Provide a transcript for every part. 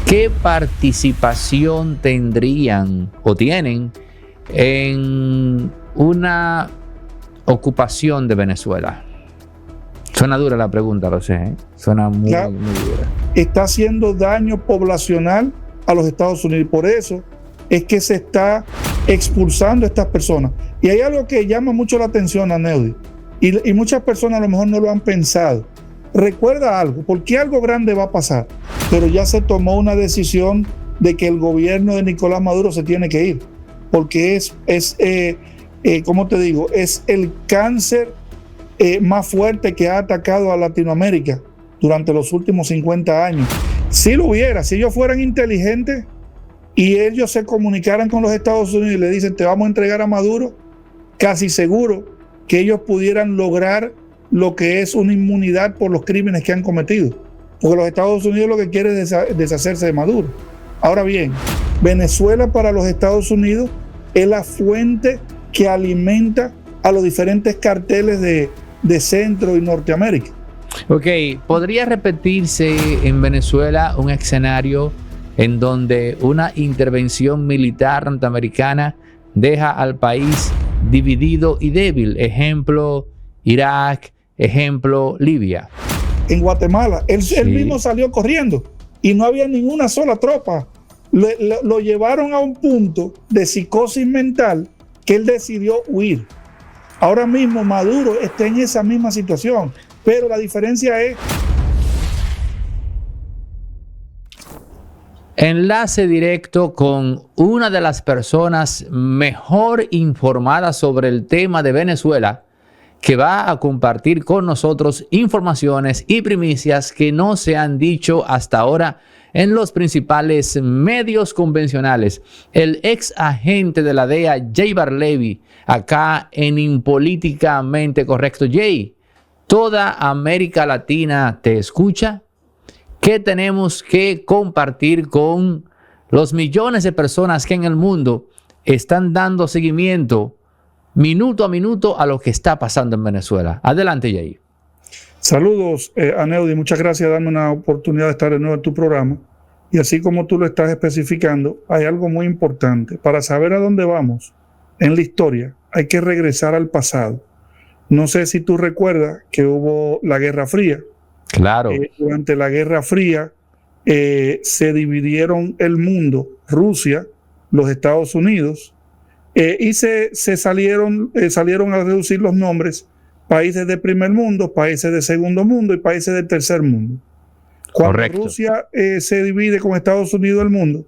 ¿qué participación tendrían o tienen en una ocupación de Venezuela? Suena dura la pregunta, lo sé, ¿eh? Suena muy dura. Está haciendo daño poblacional a los Estados Unidos. Por eso es que se está expulsando a estas personas. Y hay algo que llama mucho la atención a Neudi, y muchas personas a lo mejor no lo han pensado. Recuerda algo, porque algo grande va a pasar, pero ya se tomó una decisión de que el gobierno de Nicolás Maduro se tiene que ir, porque ¿cómo te digo? Es el cáncer más fuerte que ha atacado a Latinoamérica durante los últimos 50 años. Si lo hubiera, si ellos fueran inteligentes y ellos se comunicaran con los Estados Unidos y le dicen te vamos a entregar a Maduro, casi seguro que ellos pudieran lograr lo que es una inmunidad por los crímenes que han cometido, porque los Estados Unidos lo que quiere es deshacerse de Maduro. Ahora bien, Venezuela para los Estados Unidos es la fuente que alimenta a los diferentes carteles de Centro y Norteamérica. Ok, ¿podría repetirse en Venezuela un escenario en donde una intervención militar norteamericana deja al país dividido y débil? Ejemplo, Irak, ejemplo, Libia. En Guatemala, él mismo salió corriendo y no había ninguna sola tropa. Lo llevaron a un punto de psicosis mental que él decidió huir. Ahora mismo Maduro está en esa misma situación, pero la diferencia es... Enlace directo con una de las personas mejor informadas sobre el tema de Venezuela, que va a compartir con nosotros informaciones y primicias que no se han dicho hasta ahora en los principales medios convencionales. El ex agente de la DEA, Jay Barlevi, acá en Impolíticamente Correcto. Jay, toda América Latina te escucha. ¿Qué tenemos que compartir con los millones de personas que en el mundo están dando seguimiento minuto a minuto a lo que está pasando en Venezuela? Adelante, Jay. Saludos, Aneudi. Muchas gracias por darme una oportunidad de estar de nuevo en tu programa. Y así como tú lo estás especificando, hay algo muy importante. Para saber a dónde vamos en la historia, hay que regresar al pasado. No sé si tú recuerdas que hubo la Guerra Fría. Claro. Durante la Guerra Fría se dividieron el mundo, Rusia, los Estados Unidos, y se salieron a reducir los nombres: países de primer mundo, países de segundo mundo y países de tercer mundo. Cuando Correcto. Rusia se divide con Estados Unidos del mundo,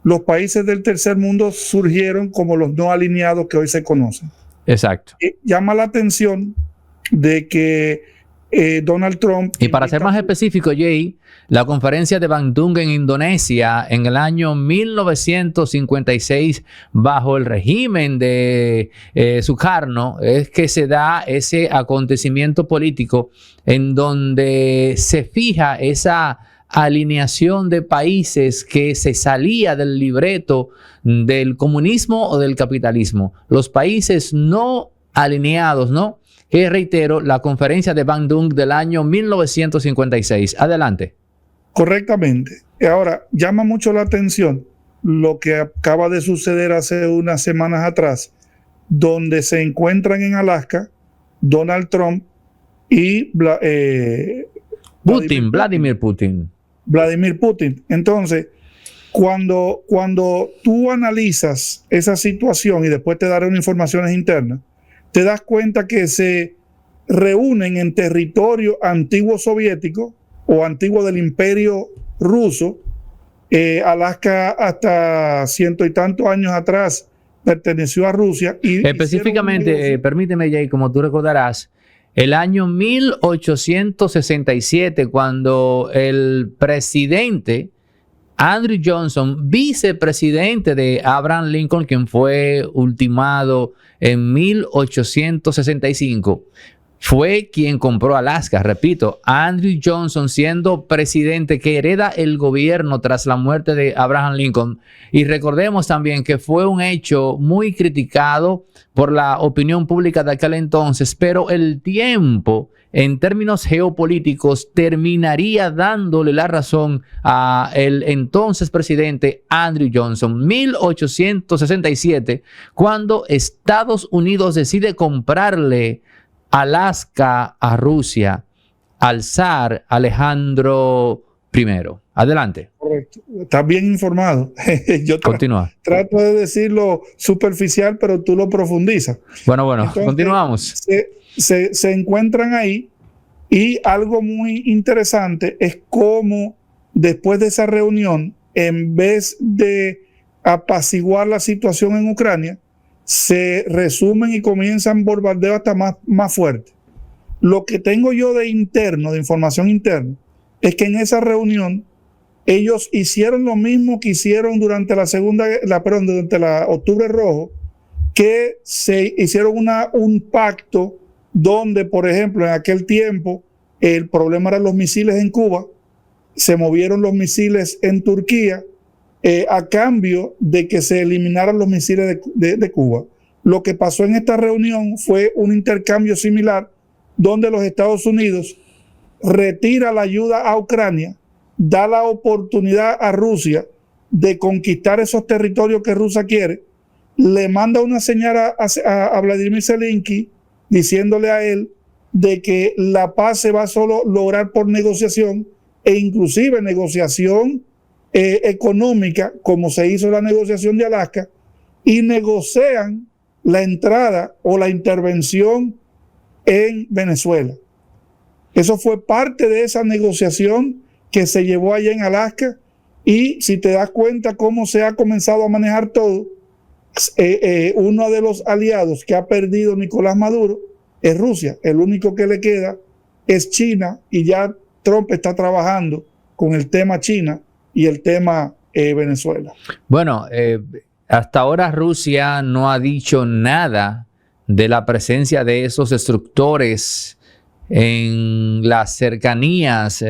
los países del tercer mundo surgieron como los no alineados que hoy se conocen. Exacto. Llama la atención de que Donald Trump... Y para ser más específico, Jay, la conferencia de Bandung en Indonesia en el año 1956, bajo el régimen de Sukarno, es que se da ese acontecimiento político en donde se fija esa alineación de países que se salía del libreto del comunismo o del capitalismo. Los países no alineados, ¿no? Que reitero, la conferencia de Bandung del año 1956. Adelante. Correctamente. Ahora, llama mucho la atención lo que acaba de suceder hace unas semanas atrás, donde se encuentran en Alaska Donald Trump y Vladimir Putin. Entonces, cuando tú analizas esa situación, y después te daré unas informaciones internas, te das cuenta que se reúnen en territorio antiguo soviético o antiguo del imperio ruso. Alaska hasta ciento y tantos años atrás perteneció a Rusia. Y específicamente, permíteme, Jay, como tú recordarás, el año 1867, cuando el presidente Andrew Johnson, vicepresidente de Abraham Lincoln, quien fue ultimado en 1865, fue quien compró Alaska. Repito, Andrew Johnson, siendo presidente que hereda el gobierno tras la muerte de Abraham Lincoln. Y recordemos también que fue un hecho muy criticado por la opinión pública de aquel entonces, pero el tiempo, en términos geopolíticos, terminaría dándole la razón a el entonces presidente Andrew Johnson. 1867, cuando Estados Unidos decide comprarle Alaska a Rusia, al zar Alejandro I. Adelante. Correcto. Estás bien informado. Yo Continúa. trato de decirlo superficial, pero tú lo profundizas. Bueno, Entonces, continuamos. Se encuentran ahí, y algo muy interesante es cómo después de esa reunión, en vez de apaciguar la situación en Ucrania, se resumen y comienzan bombardeos hasta más fuertes. Lo que tengo yo de información interna, es que en esa reunión ellos hicieron lo mismo que hicieron durante durante la Octubre Rojo, que se hicieron un pacto donde, por ejemplo, en aquel tiempo el problema eran los misiles en Cuba, se movieron los misiles en Turquía, a cambio de que se eliminaran los misiles de Cuba. Lo que pasó en esta reunión fue un intercambio similar, donde los Estados Unidos retira la ayuda a Ucrania, da la oportunidad a Rusia de conquistar esos territorios que Rusia quiere, le manda una señal a Vladimir Zelensky diciéndole a él de que la paz se va a solo lograr por negociación, e inclusive negociación económica, como se hizo la negociación de Alaska, y negocian la entrada o la intervención en Venezuela. Eso fue parte de esa negociación que se llevó allá en Alaska, y si te das cuenta cómo se ha comenzado a manejar todo, uno de los aliados que ha perdido Nicolás Maduro es Rusia. El único que le queda es China, y ya Trump está trabajando con el tema China y el tema Venezuela. Bueno, hasta ahora Rusia no ha dicho nada de la presencia de esos destructores en las cercanías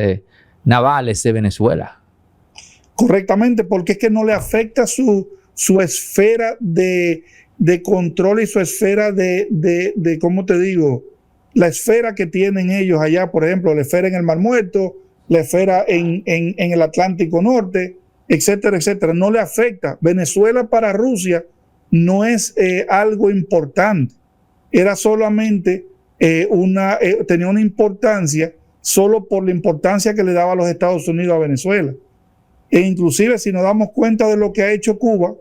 navales de Venezuela. Correctamente, porque es que no le afecta su esfera de control y su esfera de ¿cómo te digo? La esfera que tienen ellos allá, por ejemplo, la esfera en el Mar Muerto, la esfera en el Atlántico Norte, etcétera, etcétera. No le afecta. Venezuela para Rusia no es algo importante. Era solamente tenía una importancia solo por la importancia que le daba a los Estados Unidos a Venezuela. E inclusive, si nos damos cuenta de lo que ha hecho Cuba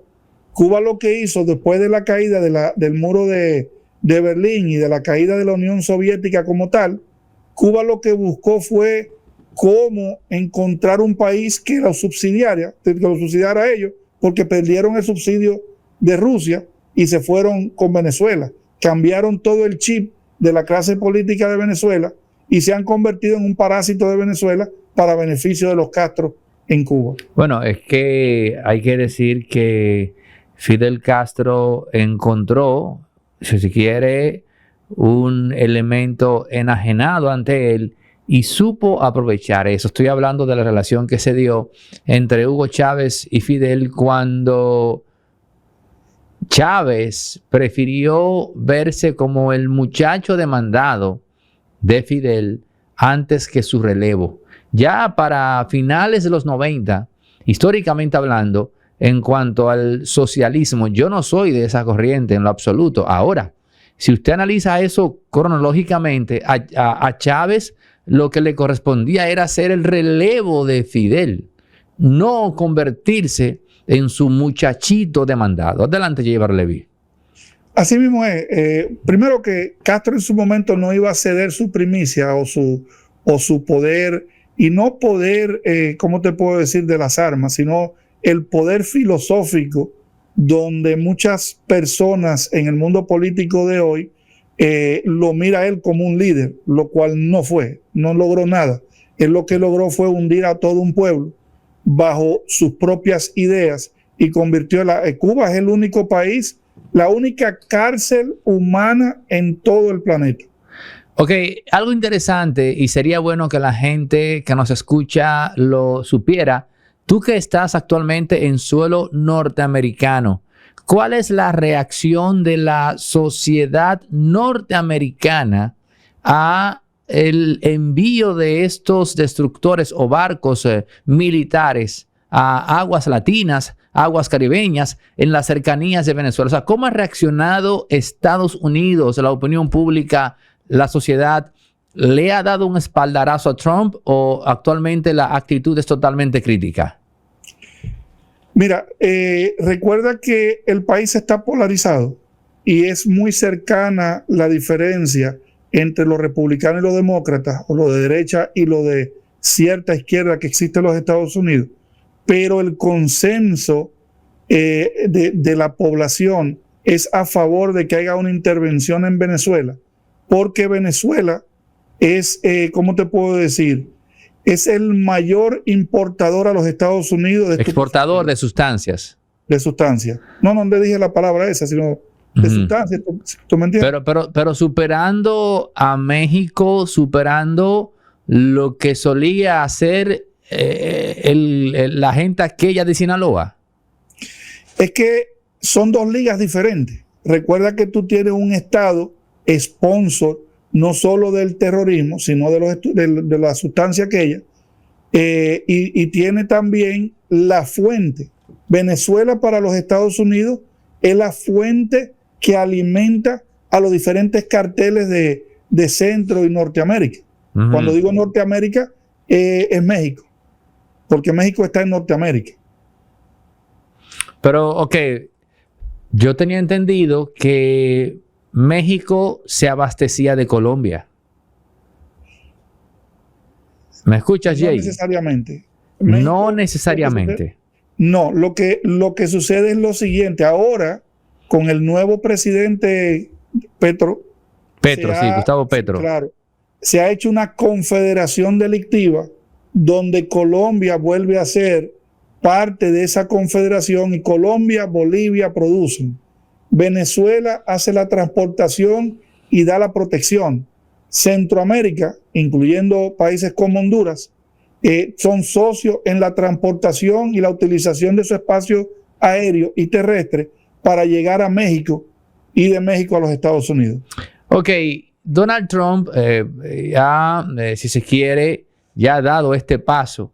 lo que hizo después de la caída del muro de Berlín y de la caída de la Unión Soviética como tal, Cuba lo que buscó fue cómo encontrar un país que lo subsidiara a ellos, porque perdieron el subsidio de Rusia y se fueron con Venezuela. Cambiaron todo el chip de la clase política de Venezuela y se han convertido en un parásito de Venezuela para beneficio de los Castro en Cuba. Bueno, es que hay que decir que Fidel Castro encontró, si se quiere, un elemento enajenado ante él y supo aprovechar eso. Estoy hablando de la relación que se dio entre Hugo Chávez y Fidel, cuando Chávez prefirió verse como el muchacho demandado de Fidel antes que su relevo. Ya para finales de los 90, históricamente hablando, en cuanto al socialismo, yo no soy de esa corriente en lo absoluto. Ahora, si usted analiza eso cronológicamente, a Chávez lo que le correspondía era ser el relevo de Fidel, no convertirse en su muchachito demandado. Adelante, J. Barleby. Así mismo es. Primero que Castro en su momento no iba a ceder su primicia o su poder, y no poder, ¿cómo te puedo decir?, de las armas, sino el poder filosófico, donde muchas personas en el mundo político de hoy lo mira a él como un líder, lo cual no logró nada. Él lo que logró fue hundir a todo un pueblo bajo sus propias ideas y convirtió Cuba es el único país, la única cárcel humana en todo el planeta. Ok, algo interesante y sería bueno que la gente que nos escucha lo supiera. Tú que estás actualmente en suelo norteamericano, ¿cuál es la reacción de la sociedad norteamericana a el envío de estos destructores o barcos militares a aguas latinas, aguas caribeñas, en las cercanías de Venezuela? O sea, ¿cómo ha reaccionado Estados Unidos, la opinión pública, la sociedad? ¿Le ha dado un espaldarazo a Trump o actualmente la actitud es totalmente crítica? Mira, recuerda que el país está polarizado y es muy cercana la diferencia entre los republicanos y los demócratas, o lo de derecha y lo de cierta izquierda que existe en los Estados Unidos. Pero el consenso de la población es a favor de que haya una intervención en Venezuela, porque Venezuela es, ¿cómo te puedo decir? Es el mayor importador a los Estados Unidos. Exportador de sustancias. De sustancias. No le dije la palabra esa, sino de sustancias. ¿Tú me entiendes? Pero superando a México, superando lo que solía hacer la gente aquella de Sinaloa. Es que son dos ligas diferentes. Recuerda que tú tienes un estado sponsor no solo del terrorismo, sino de la sustancia aquella, y tiene también la fuente. Venezuela para los Estados Unidos es la fuente que alimenta a los diferentes carteles de Centro y Norteamérica. Cuando digo Norteamérica, es México, porque México está en Norteamérica. Pero, ok, yo tenía entendido que México se abastecía de Colombia. ¿Me escuchas, Jay? No necesariamente. No necesariamente. No, lo que sucede es lo siguiente. Ahora, con el nuevo presidente Gustavo Petro. Claro, se ha hecho una confederación delictiva donde Colombia vuelve a ser parte de esa confederación y Colombia, Bolivia producen. Venezuela hace la transportación y da la protección. Centroamérica, incluyendo países como Honduras, son socios en la transportación y la utilización de su espacio aéreo y terrestre para llegar a México y de México a los Estados Unidos. Ok, Donald Trump, si se quiere, ya ha dado este paso,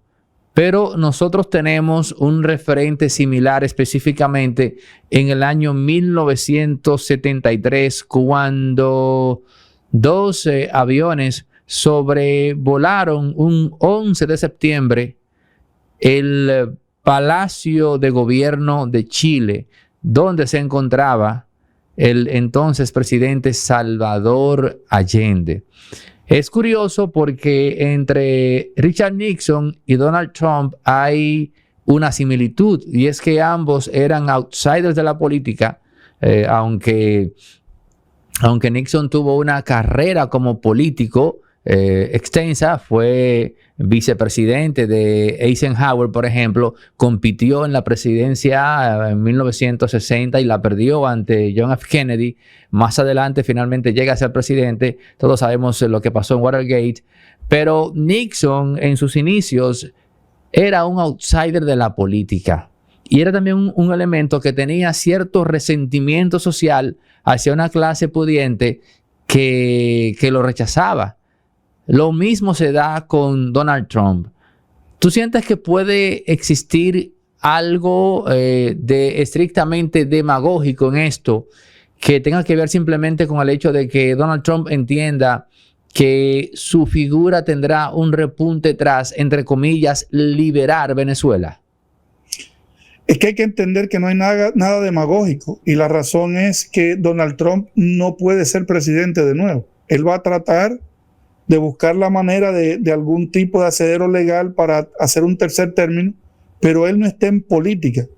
pero nosotros tenemos un referente similar específicamente en el año 1973, cuando dos aviones sobrevolaron un 11 de septiembre el Palacio de Gobierno de Chile, donde se encontraba el entonces presidente Salvador Allende. Es curioso porque entre Richard Nixon y Donald Trump hay una similitud, y es que ambos eran outsiders de la política, aunque Nixon tuvo una carrera como político extensa, fue vicepresidente de Eisenhower, por ejemplo, compitió en la presidencia en 1960 y la perdió ante John F. Kennedy. Más adelante finalmente llega a ser presidente. Todos sabemos lo que pasó en Watergate, pero Nixon en sus inicios era un outsider de la política y era también un elemento que tenía cierto resentimiento social hacia una clase pudiente que lo rechazaba. Lo mismo se da con Donald Trump. ¿Tú sientes que puede existir algo de estrictamente demagógico en esto que tenga que ver simplemente con el hecho de que Donald Trump entienda que su figura tendrá un repunte tras, entre comillas, liberar Venezuela? Es que hay que entender que no hay nada demagógico, y la razón es que Donald Trump no puede ser presidente de nuevo. Él va a tratar de buscar la manera de algún tipo de asedero legal para hacer un tercer término, pero él no está en política.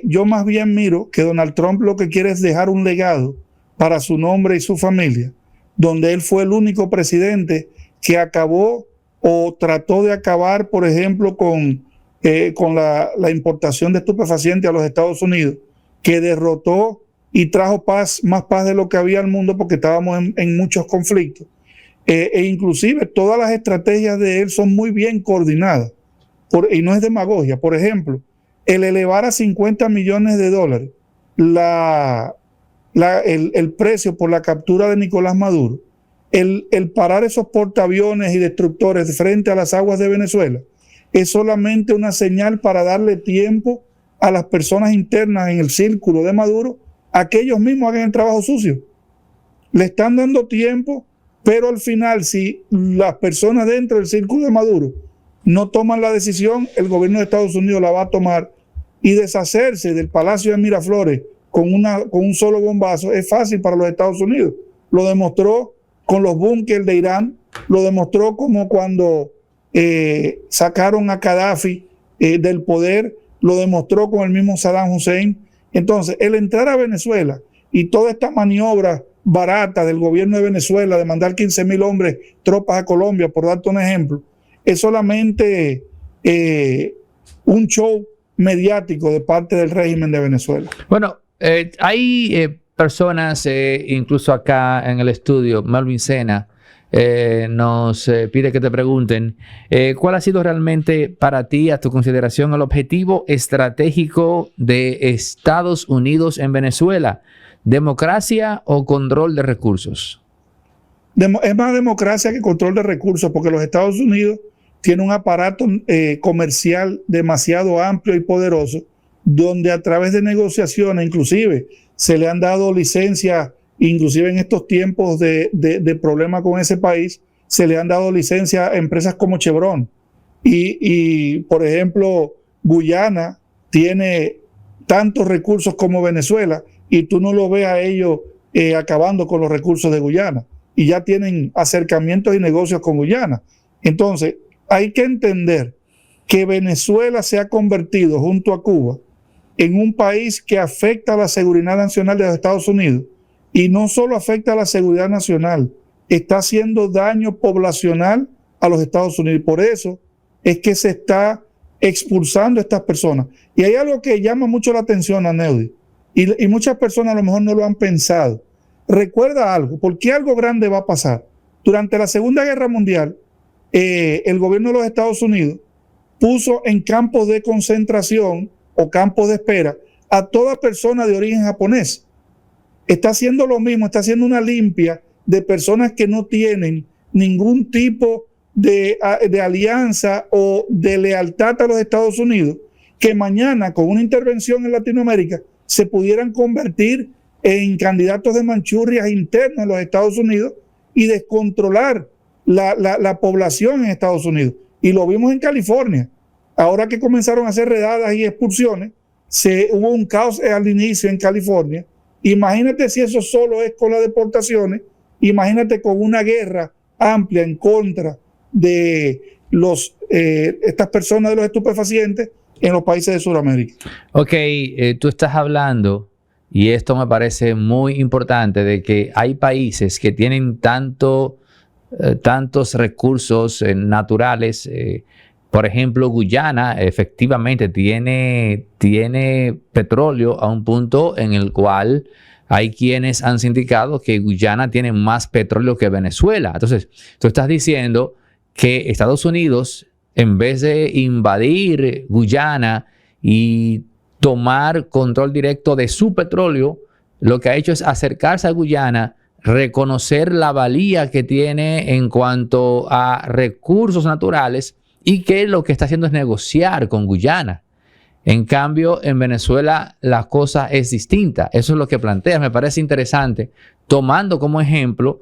Yo más bien miro que Donald Trump lo que quiere es dejar un legado para su nombre y su familia, donde él fue el único presidente que acabó o trató de acabar, por ejemplo, con la importación de estupefacientes a los Estados Unidos, que derrotó y trajo paz, más paz de lo que había al mundo, porque estábamos en muchos conflictos. e inclusive todas las estrategias de él son muy bien coordinadas y no es demagogia. Por ejemplo, el elevar a 50 millones de dólares el precio por la captura de Nicolás Maduro, el parar esos portaaviones y destructores frente a las aguas de Venezuela, es solamente una señal para darle tiempo a las personas internas en el círculo de Maduro a que ellos mismos hagan el trabajo sucio. Le están dando tiempo, pero al final, si las personas dentro del círculo de Maduro no toman la decisión, el gobierno de Estados Unidos la va a tomar, y deshacerse del Palacio de Miraflores con un solo bombazo es fácil para los Estados Unidos. Lo demostró con los búnkeres de Irán, lo demostró como cuando sacaron a Gaddafi del poder, lo demostró con el mismo Saddam Hussein. Entonces, el entrar a Venezuela y toda esta maniobra barata del gobierno de Venezuela de mandar 15,000 hombres, tropas a Colombia, por darte un ejemplo, es solamente un show mediático de parte del régimen de Venezuela. Bueno, hay personas, incluso acá en el estudio, Melvin Sena nos pide que te pregunten ¿cuál ha sido realmente para ti, a tu consideración, el objetivo estratégico de Estados Unidos en Venezuela? ¿Democracia o control de recursos? Es más democracia que control de recursos, porque los Estados Unidos tienen un aparato comercial demasiado amplio y poderoso, donde a través de negociaciones, inclusive, se le han dado licencias, inclusive en estos tiempos de problemas con ese país, se le han dado licencias a empresas como Chevron. Y, por ejemplo, Guyana tiene tantos recursos como Venezuela, y tú no lo ves a ellos acabando con los recursos de Guyana. Y ya tienen acercamientos y negocios con Guyana. Entonces, hay que entender que Venezuela se ha convertido, junto a Cuba, en un país que afecta a la seguridad nacional de los Estados Unidos. Y no solo afecta a la seguridad nacional, está haciendo daño poblacional a los Estados Unidos. Por eso es que se está expulsando a estas personas. Y hay algo que llama mucho la atención a Neudi, y muchas personas a lo mejor no lo han pensado. Recuerda algo, porque algo grande va a pasar. Durante la Segunda Guerra Mundial, el gobierno de los Estados Unidos puso en campos de concentración o campos de espera a toda persona de origen japonés. Está haciendo lo mismo, está haciendo una limpia de personas que no tienen ningún tipo de alianza o de lealtad a los Estados Unidos, que mañana con una intervención en Latinoamérica se pudieran convertir en candidatos de Manchuria internos en los Estados Unidos y descontrolar la población en Estados Unidos. Y lo vimos en California. Ahora que comenzaron a hacer redadas y expulsiones, hubo un caos al inicio en California. Imagínate si eso solo es con las deportaciones, imagínate con una guerra amplia en contra de estas personas de los estupefacientes en los países de Sudamérica. Ok, tú estás hablando, y esto me parece muy importante, de que hay países que tienen tantos recursos naturales. Por ejemplo, Guyana efectivamente tiene petróleo a un punto en el cual hay quienes han indicado que Guyana tiene más petróleo que Venezuela. Entonces, tú estás diciendo que Estados Unidos, en vez de invadir Guyana y tomar control directo de su petróleo, lo que ha hecho es acercarse a Guyana, reconocer la valía que tiene en cuanto a recursos naturales, y que lo que está haciendo es negociar con Guyana. En cambio, en Venezuela la cosa es distinta. Eso es lo que planteas. Me parece interesante, tomando como ejemplo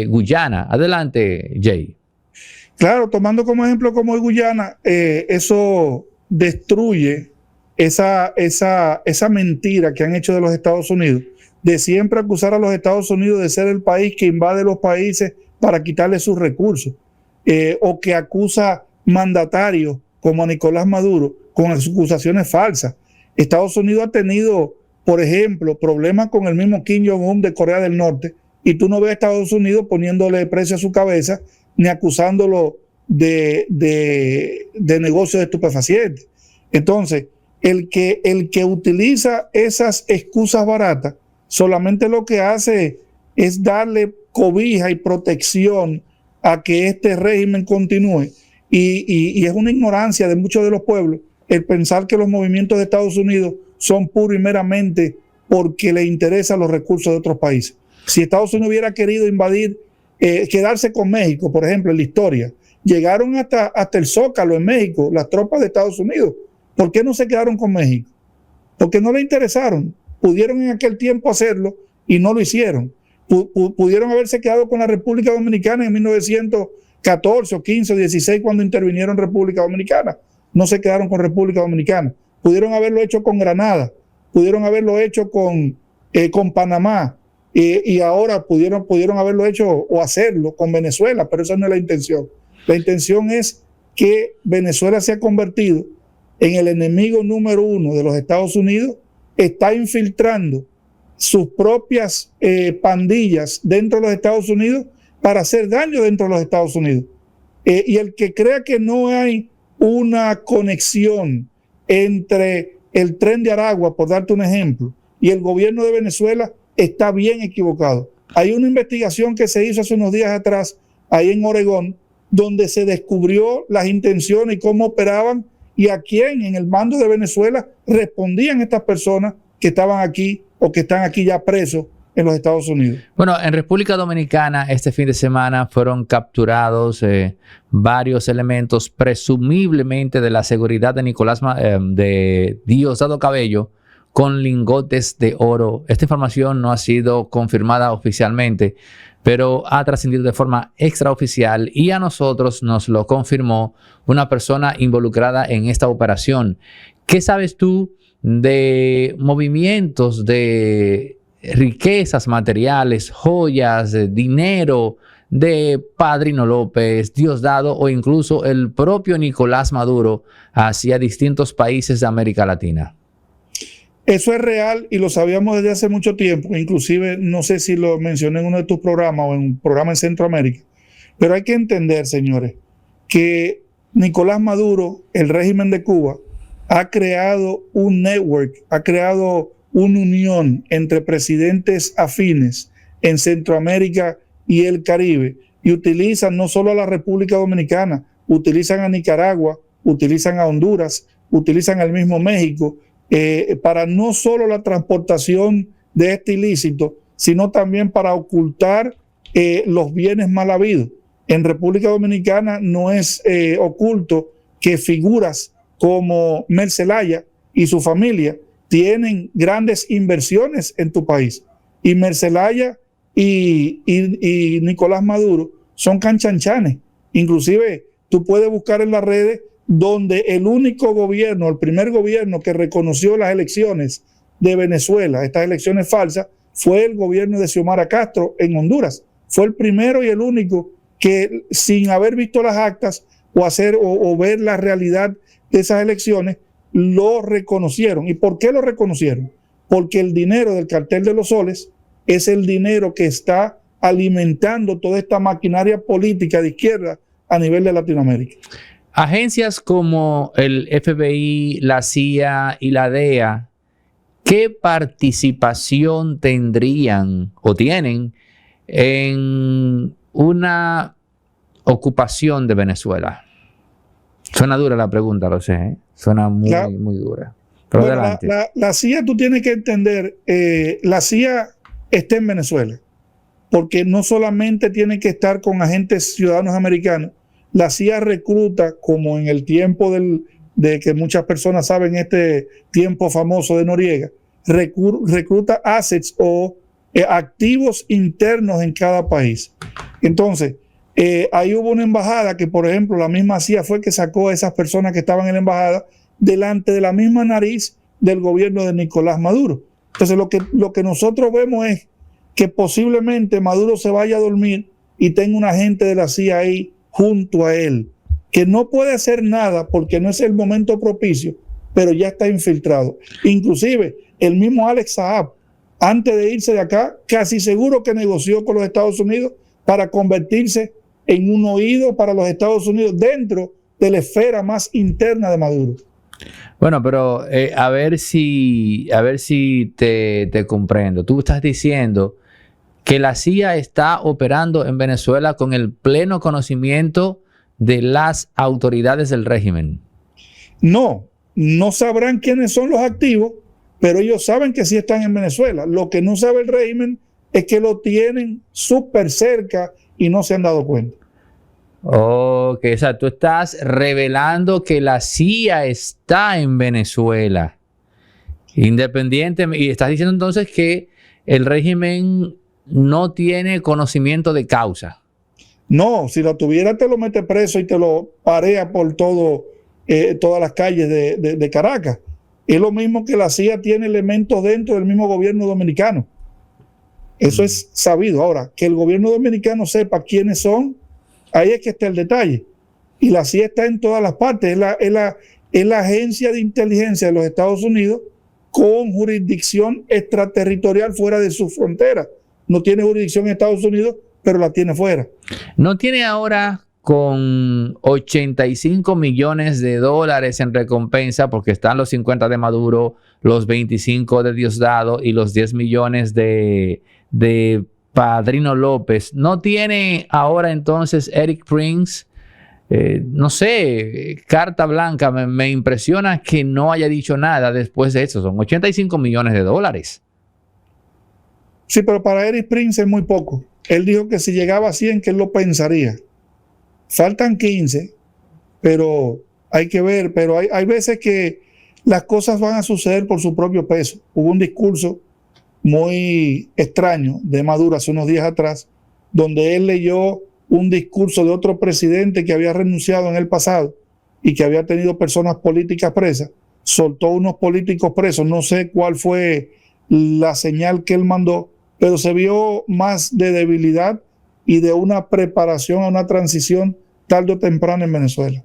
Guyana. Adelante, Jay. Claro, tomando como ejemplo como es Guyana, eso destruye esa mentira que han hecho de los Estados Unidos, de siempre acusar a los Estados Unidos de ser el país que invade los países para quitarle sus recursos, o que acusa mandatarios como a Nicolás Maduro con acusaciones falsas. Estados Unidos ha tenido, por ejemplo, problemas con el mismo Kim Jong-un de Corea del Norte, y tú no ves a Estados Unidos poniéndole precio a su cabeza ni acusándolo de negocio de estupefacientes. Entonces, el que utiliza esas excusas baratas solamente lo que hace es darle cobija y protección a que este régimen continúe. Y es una ignorancia de muchos de los pueblos el pensar que los movimientos de Estados Unidos son puro y meramente porque le interesan los recursos de otros países. Si Estados Unidos hubiera querido invadir, quedarse con México, por ejemplo, en la historia, llegaron hasta el Zócalo en México, las tropas de Estados Unidos. ¿Por qué no se quedaron con México? Porque no le interesaron. Pudieron en aquel tiempo hacerlo y no lo hicieron. Pudieron haberse quedado con la República Dominicana en 1914 o 15 o 16 cuando intervinieron República Dominicana. No se quedaron con República Dominicana. Pudieron haberlo hecho con Granada, pudieron haberlo hecho con Panamá, y ahora pudieron haberlo hecho o hacerlo con Venezuela, pero esa no es la intención. La intención es que Venezuela se ha convertido en el enemigo número uno de los Estados Unidos, está infiltrando sus propias pandillas dentro de los Estados Unidos para hacer daño dentro de los Estados Unidos. Y el que crea que no hay una conexión entre el Tren de Aragua, por darte un ejemplo, y el gobierno de Venezuela, está bien equivocado. Hay una investigación que se hizo hace unos días atrás, ahí en Oregón, donde se descubrió las intenciones y cómo operaban y a quién en el mando de Venezuela respondían estas personas que estaban aquí o que están aquí ya presos en los Estados Unidos. Bueno, en República Dominicana este fin de semana fueron capturados varios elementos presumiblemente de la seguridad de de Diosdado Cabello con lingotes de oro. Esta información no ha sido confirmada oficialmente, pero ha trascendido de forma extraoficial y a nosotros nos lo confirmó una persona involucrada en esta operación. ¿Qué sabes tú de movimientos de riquezas materiales, joyas, dinero de Padrino López, Diosdado o incluso el propio Nicolás Maduro hacia distintos países de América Latina? Eso es real y lo sabíamos desde hace mucho tiempo. Inclusive, no sé si lo mencioné en uno de tus programas o en un programa en Centroamérica, pero hay que entender, señores, que Nicolás Maduro, el régimen de Cuba, ha creado un network, ha creado una unión entre presidentes afines en Centroamérica y el Caribe, y utilizan no solo a la República Dominicana, utilizan a Nicaragua, utilizan a Honduras, utilizan al mismo México, para no solo la transportación de este ilícito, sino también para ocultar los bienes mal habidos. En República Dominicana no es oculto que figuras como Mel Zelaya y su familia tienen grandes inversiones en tu país. Y Mel Zelaya y Nicolás Maduro son canchanchanes. Inclusive tú puedes buscar en las redes donde el único gobierno, el primer gobierno que reconoció las elecciones de Venezuela, estas elecciones falsas, fue el gobierno de Xiomara Castro en Honduras. Fue el primero y el único que, sin haber visto las actas o ver la realidad de esas elecciones, lo reconocieron. ¿Y por qué lo reconocieron? Porque el dinero del cartel de los soles es el dinero que está alimentando toda esta maquinaria política de izquierda a nivel de Latinoamérica. Agencias como el FBI, la CIA y la DEA, ¿qué participación tendrían o tienen en una ocupación de Venezuela? Suena dura la pregunta, lo sé, ¿eh? Suena muy dura. Pero bueno, adelante. La CIA, tú tienes que entender, la CIA está en Venezuela, porque no solamente tiene que estar con agentes ciudadanos americanos. La CIA recluta, como en el tiempo de que muchas personas saben, este tiempo famoso de Noriega, recluta assets o activos internos en cada país. Entonces, ahí hubo una embajada que, por ejemplo, la misma CIA fue que sacó a esas personas que estaban en la embajada delante de la misma nariz del gobierno de Nicolás Maduro. Entonces, lo que nosotros vemos es que posiblemente Maduro se vaya a dormir y tenga un agente de la CIA ahí junto a él, que no puede hacer nada porque no es el momento propicio, pero ya está infiltrado. Inclusive, el mismo Alex Saab, antes de irse de acá, casi seguro que negoció con los Estados Unidos para convertirse en un oído para los Estados Unidos dentro de la esfera más interna de Maduro. Bueno, pero a ver si te comprendo. Tú estás diciendo que la CIA está operando en Venezuela con el pleno conocimiento de las autoridades del régimen. No sabrán quiénes son los activos, pero ellos saben que sí están en Venezuela. Lo que no sabe el régimen es que lo tienen súper cerca y no se han dado cuenta. Ok, o sea, tú estás revelando que la CIA está en Venezuela, independientemente, y estás diciendo entonces que el régimen no tiene conocimiento de causa. No, si lo tuviera te lo mete preso y te lo parea por todas las calles de Caracas. Es lo mismo que la CIA tiene elementos dentro del mismo gobierno dominicano. Eso es sabido. Ahora, que el gobierno dominicano sepa quiénes son, ahí es que está el detalle. Y la CIA está en todas las partes. Es la agencia de inteligencia de los Estados Unidos con jurisdicción extraterritorial fuera de su frontera. No tiene jurisdicción en Estados Unidos, pero la tiene fuera. ¿No tiene ahora con 85 millones de dólares en recompensa, porque están los 50 de Maduro, los 25 de Diosdado y los 10 millones de Padrino López? ¿No tiene ahora entonces Eric Prince, no sé, carta blanca? Me impresiona que no haya dicho nada después de eso. Son 85 millones de dólares. Sí, pero para Eric Prince es muy poco. Él dijo que si llegaba a 100, que él lo pensaría. Faltan 15, pero hay que ver. Pero hay veces que las cosas van a suceder por su propio peso. Hubo un discurso muy extraño de Maduro hace unos días atrás, donde él leyó un discurso de otro presidente que había renunciado en el pasado y que había tenido personas políticas presas. Soltó unos políticos presos. No sé cuál fue la señal que él mandó, pero se vio más de debilidad y de una preparación a una transición tarde o temprano en Venezuela.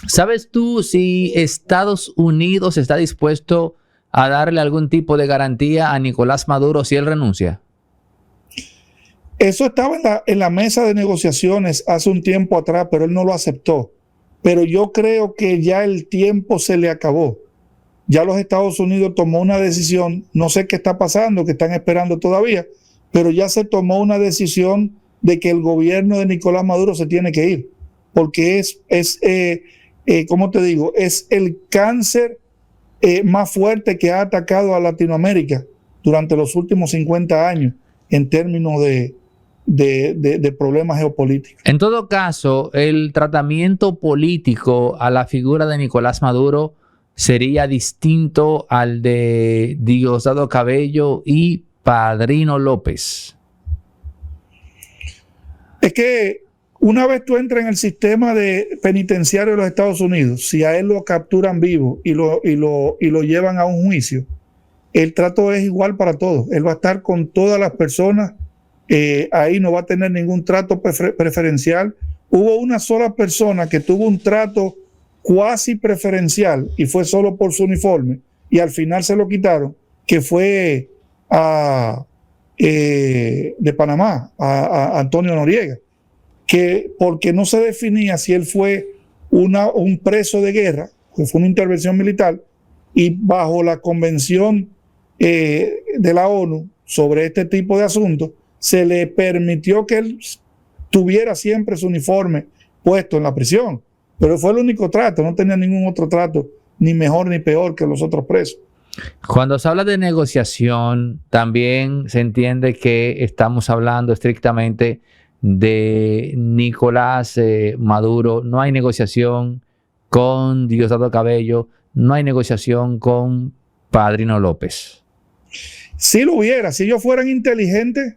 ¿Sabes tú si Estados Unidos está dispuesto a darle algún tipo de garantía a Nicolás Maduro si él renuncia? Eso estaba en la mesa de negociaciones hace un tiempo atrás, pero él no lo aceptó. Pero yo creo que ya el tiempo se le acabó. Ya los Estados Unidos tomó una decisión, no sé qué está pasando, que están esperando todavía, pero ya se tomó una decisión de que el gobierno de Nicolás Maduro se tiene que ir, porque ¿cómo te digo? Es el cáncer más fuerte que ha atacado a Latinoamérica durante los últimos 50 años en términos de problemas geopolíticos. En todo caso, el tratamiento político a la figura de Nicolás Maduro sería distinto al de Diosdado Cabello y Padrino López. Es que una vez tú entras en el sistema penitenciario de los Estados Unidos, si a él lo capturan vivo y lo llevan a un juicio, el trato es igual para todos. Él va a estar con todas las personas, ahí no va a tener ningún trato preferencial. Hubo una sola persona que tuvo un trato cuasi preferencial y fue solo por su uniforme y al final se lo quitaron, que fue de Panamá, a Antonio Noriega, que porque no se definía si él fue un preso de guerra, que fue una intervención militar, y bajo la convención de la ONU sobre este tipo de asuntos, se le permitió que él tuviera siempre su uniforme puesto en la prisión. Pero fue el único trato, no tenía ningún otro trato, ni mejor ni peor que los otros presos. Cuando se habla de negociación, también se entiende que estamos hablando estrictamente de Nicolás Maduro. No hay negociación con Diosdado Cabello, no hay negociación con Padrino López. Si lo hubiera, si ellos fueran inteligentes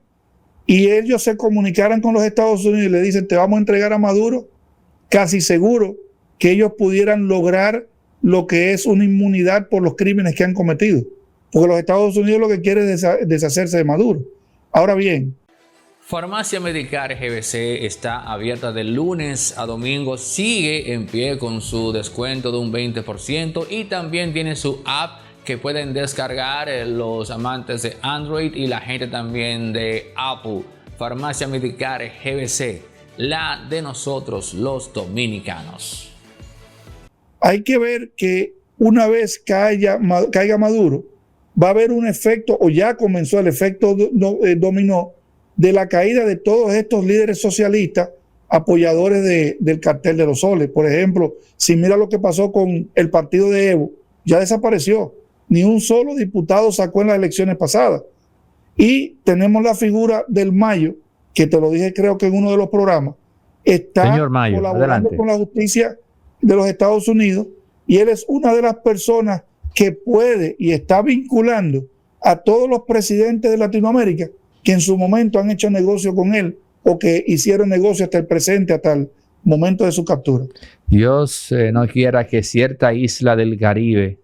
y ellos se comunicaran con los Estados Unidos y le dicen te vamos a entregar a Maduro, casi seguro que ellos pudieran lograr lo que es una inmunidad por los crímenes que han cometido. Porque los Estados Unidos lo que quiere es deshacerse de Maduro. Ahora bien, Farmacia Medicare GBC está abierta de lunes a domingo. Sigue en pie con su descuento de un 20% y también tiene su app que pueden descargar los amantes de Android y la gente también de Apple. Farmacia Medicare GBC, la de nosotros los dominicanos. Hay que ver que una vez caiga Maduro, va a haber un efecto, o ya comenzó el efecto dominó, de la caída de todos estos líderes socialistas apoyadores del cartel de los soles. Por ejemplo, si mira lo que pasó con el partido de Evo, ya desapareció. Ni un solo diputado sacó en las elecciones pasadas. Y tenemos la figura del Mayo, que te lo dije creo que en uno de los programas, está Señor Mayo, colaborando adelante con la justicia de los Estados Unidos, y él es una de las personas que puede y está vinculando a todos los presidentes de Latinoamérica que en su momento han hecho negocio con él o que hicieron negocio hasta el presente, hasta el momento de su captura. Dios no quiera que cierta isla del Caribe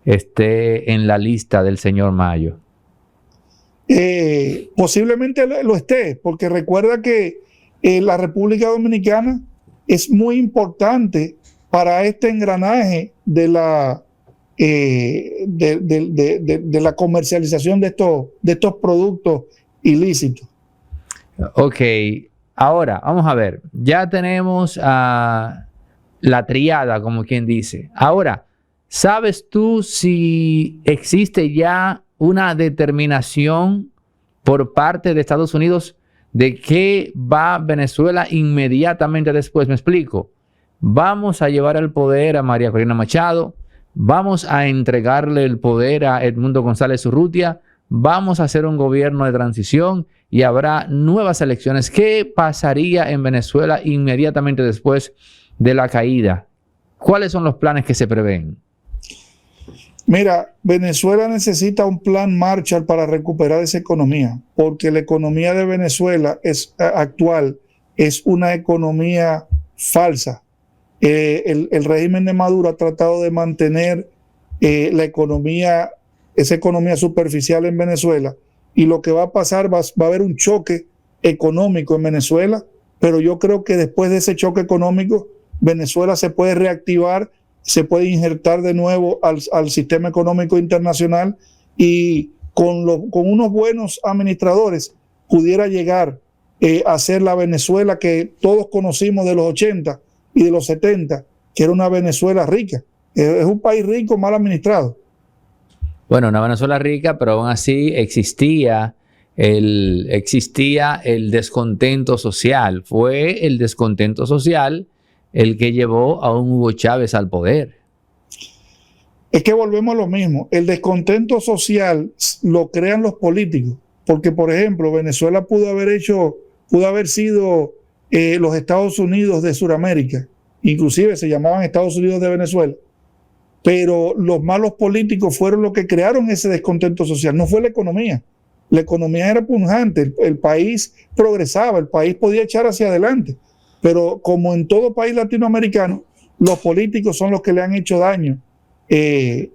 esté en la lista del señor Mayo. Posiblemente lo esté, porque recuerda que la República Dominicana es muy importante para este engranaje de la comercialización de estos productos ilícitos. Ok, ahora vamos a ver, ya tenemos a la triada, como quien dice. Ahora, ¿sabes tú si existe ya una determinación por parte de Estados Unidos de qué va Venezuela inmediatamente después? Me explico. Vamos a llevar el poder a María Corina Machado, vamos a entregarle el poder a Edmundo González Urrutia, vamos a hacer un gobierno de transición y habrá nuevas elecciones. ¿Qué pasaría en Venezuela inmediatamente después de la caída? ¿Cuáles son los planes que se prevén? Mira, Venezuela necesita un plan Marshall para recuperar esa economía, porque la economía de Venezuela actual es una economía falsa. El régimen de Maduro ha tratado de mantener esa economía superficial en Venezuela, y lo que va a pasar, va a haber un choque económico en Venezuela, pero yo creo que después de ese choque económico, Venezuela se puede reactivar, se puede injertar de nuevo al sistema económico internacional, y con unos buenos administradores pudiera llegar a ser la Venezuela que todos conocimos de los 80 y de los 70, que era una Venezuela rica. Es un país rico, mal administrado. Bueno, una Venezuela rica, pero aún así existía el descontento social. Fue el descontento social el que llevó a un Hugo Chávez al poder. Es que volvemos a lo mismo. El descontento social lo crean los políticos, porque, por ejemplo, Venezuela pudo haber sido los Estados Unidos de Sudamérica, inclusive se llamaban Estados Unidos de Venezuela, pero los malos políticos fueron los que crearon ese descontento social, no fue la economía. La economía era punjante, el país progresaba, el país podía echar hacia adelante, pero como en todo país latinoamericano, los políticos son los que le han hecho daño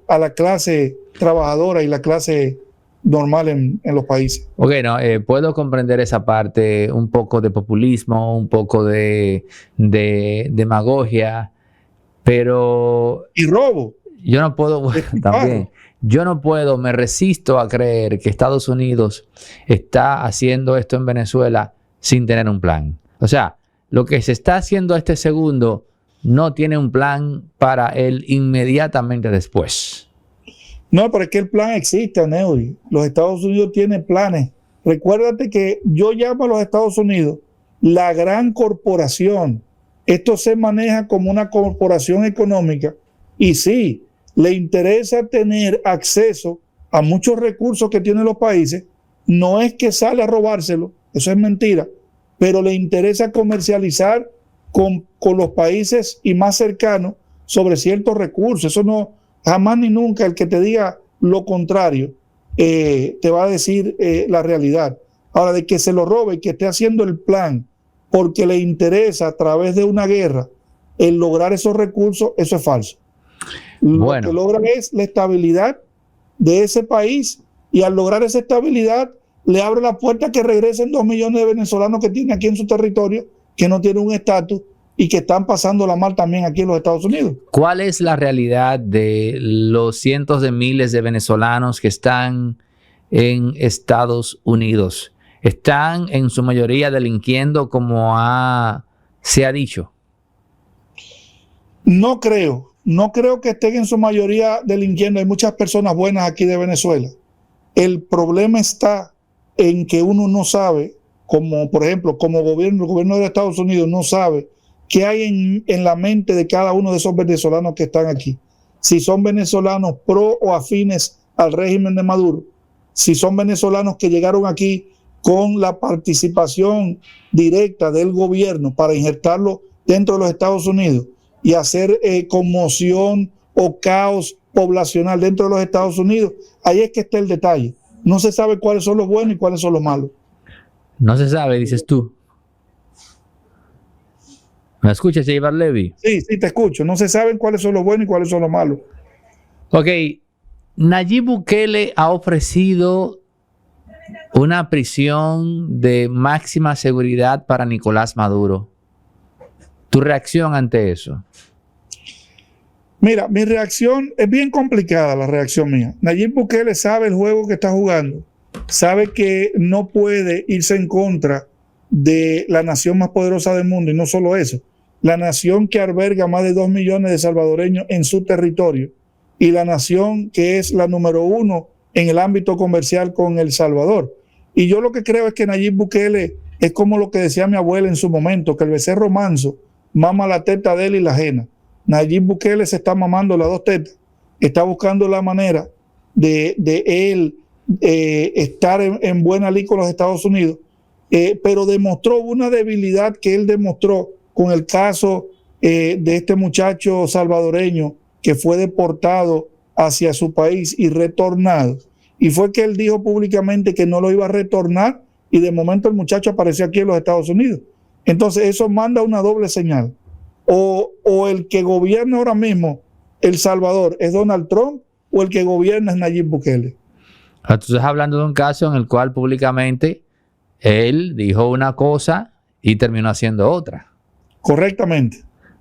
a la clase trabajadora y la clase normal en los países. Ok, no, puedo comprender esa parte, un poco de populismo, un poco de demagogia, pero... Y robo. Yo no puedo, también, me resisto a creer que Estados Unidos está haciendo esto en Venezuela sin tener un plan. O sea, lo que se está haciendo este segundo no tiene un plan para él inmediatamente después. No, pero es que el plan existe, Neuri. Los Estados Unidos tienen planes. Recuérdate que yo llamo a los Estados Unidos la gran corporación. Esto se maneja como una corporación económica, y sí, le interesa tener acceso a muchos recursos que tienen los países. No es que sale a robárselo, eso es mentira, pero le interesa comercializar con los países y más cercanos sobre ciertos recursos. Eso no, jamás ni nunca el que te diga lo contrario te va a decir la realidad. Ahora, de que se lo robe y que esté haciendo el plan porque le interesa a través de una guerra el lograr esos recursos, eso es falso. Lo que logran es la estabilidad de ese país, y al lograr esa estabilidad le abre la puerta a que regresen 2 millones de venezolanos que tiene aquí en su territorio, que no tienen un estatus y que están pasándola mal también aquí en los Estados Unidos. ¿Cuál es la realidad de los cientos de miles de venezolanos que están en Estados Unidos? ¿Están en su mayoría delinquiendo como se ha dicho? No creo que estén en su mayoría delinquiendo. Hay muchas personas buenas aquí de Venezuela. El problema está en que uno no sabe como por ejemplo, como gobierno, el gobierno de Estados Unidos no sabe qué hay en la mente de cada uno de esos venezolanos que están aquí. Si son venezolanos pro o afines al régimen de Maduro, si son venezolanos que llegaron aquí con la participación directa del gobierno para injertarlo dentro de los Estados Unidos y hacer conmoción o caos poblacional dentro de los Estados Unidos, ahí es que está el detalle. No se sabe cuáles son los buenos y cuáles son los malos. No se sabe, dices tú. ¿Me escuchas, J. Barleby? Sí, te escucho. No se saben cuáles son los buenos y cuáles son los malos. Ok, Nayib Bukele ha ofrecido una prisión de máxima seguridad para Nicolás Maduro. ¿Tu reacción ante eso? Mira, mi reacción es bien complicada, la reacción mía. Nayib Bukele sabe el juego que está jugando, sabe que no puede irse en contra de la nación más poderosa del mundo, y no solo eso, la nación que alberga más de 2 millones de salvadoreños en su territorio y la nación que es la número 1 en el ámbito comercial con El Salvador. Y yo lo que creo es que Nayib Bukele es como lo que decía mi abuela en su momento, que el becerro manso mama la teta de él y la ajena. Nayib Bukele se está mamando las dos tetas, está buscando la manera de él estar en buena lid con los Estados Unidos, pero demostró una debilidad que él demostró con el caso de este muchacho salvadoreño que fue deportado hacia su país y retornado. Y fue que él dijo públicamente que no lo iba a retornar y de momento el muchacho apareció aquí en los Estados Unidos. Entonces eso manda una doble señal. O el que gobierna ahora mismo El Salvador es Donald Trump o el que gobierna es Nayib Bukele. Tú estás hablando de un caso en el cual públicamente él dijo una cosa y terminó haciendo otra. Correctamente.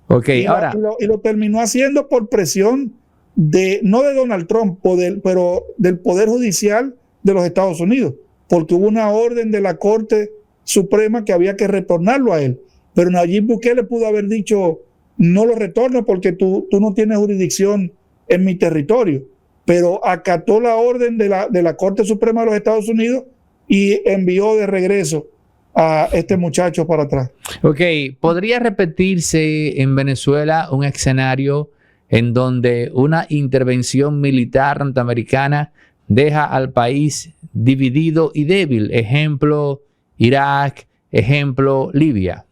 Ok, ahora. Y lo terminó haciendo por presión no de Donald Trump, pero del Poder Judicial de los Estados Unidos, porque hubo una orden de la Corte Suprema que había que retornarlo a él. Pero Nayib Bukele pudo haber dicho, no lo retorno porque tú no tienes jurisdicción en mi territorio. Pero acató la orden de la Corte Suprema de los Estados Unidos y envió de regreso a este muchacho para atrás. Ok, ¿podría repetirse en Venezuela un escenario en donde una intervención militar norteamericana deja al país dividido y débil? Ejemplo, Irak, ejemplo, Libia.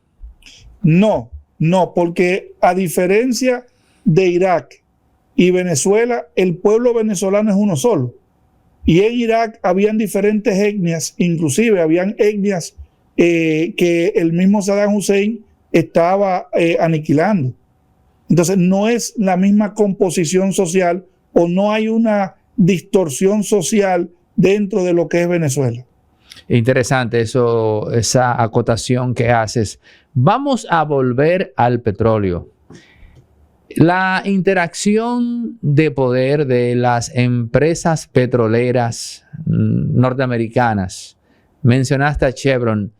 No, porque a diferencia de Irak y Venezuela, el pueblo venezolano es uno solo. Y en Irak habían diferentes etnias, inclusive habían etnias que el mismo Saddam Hussein estaba aniquilando. Entonces no es la misma composición social o no hay una distorsión social dentro de lo que es Venezuela. Interesante esa acotación que haces. Vamos a volver al petróleo. La interacción de poder de las empresas petroleras norteamericanas. Mencionaste a Chevron,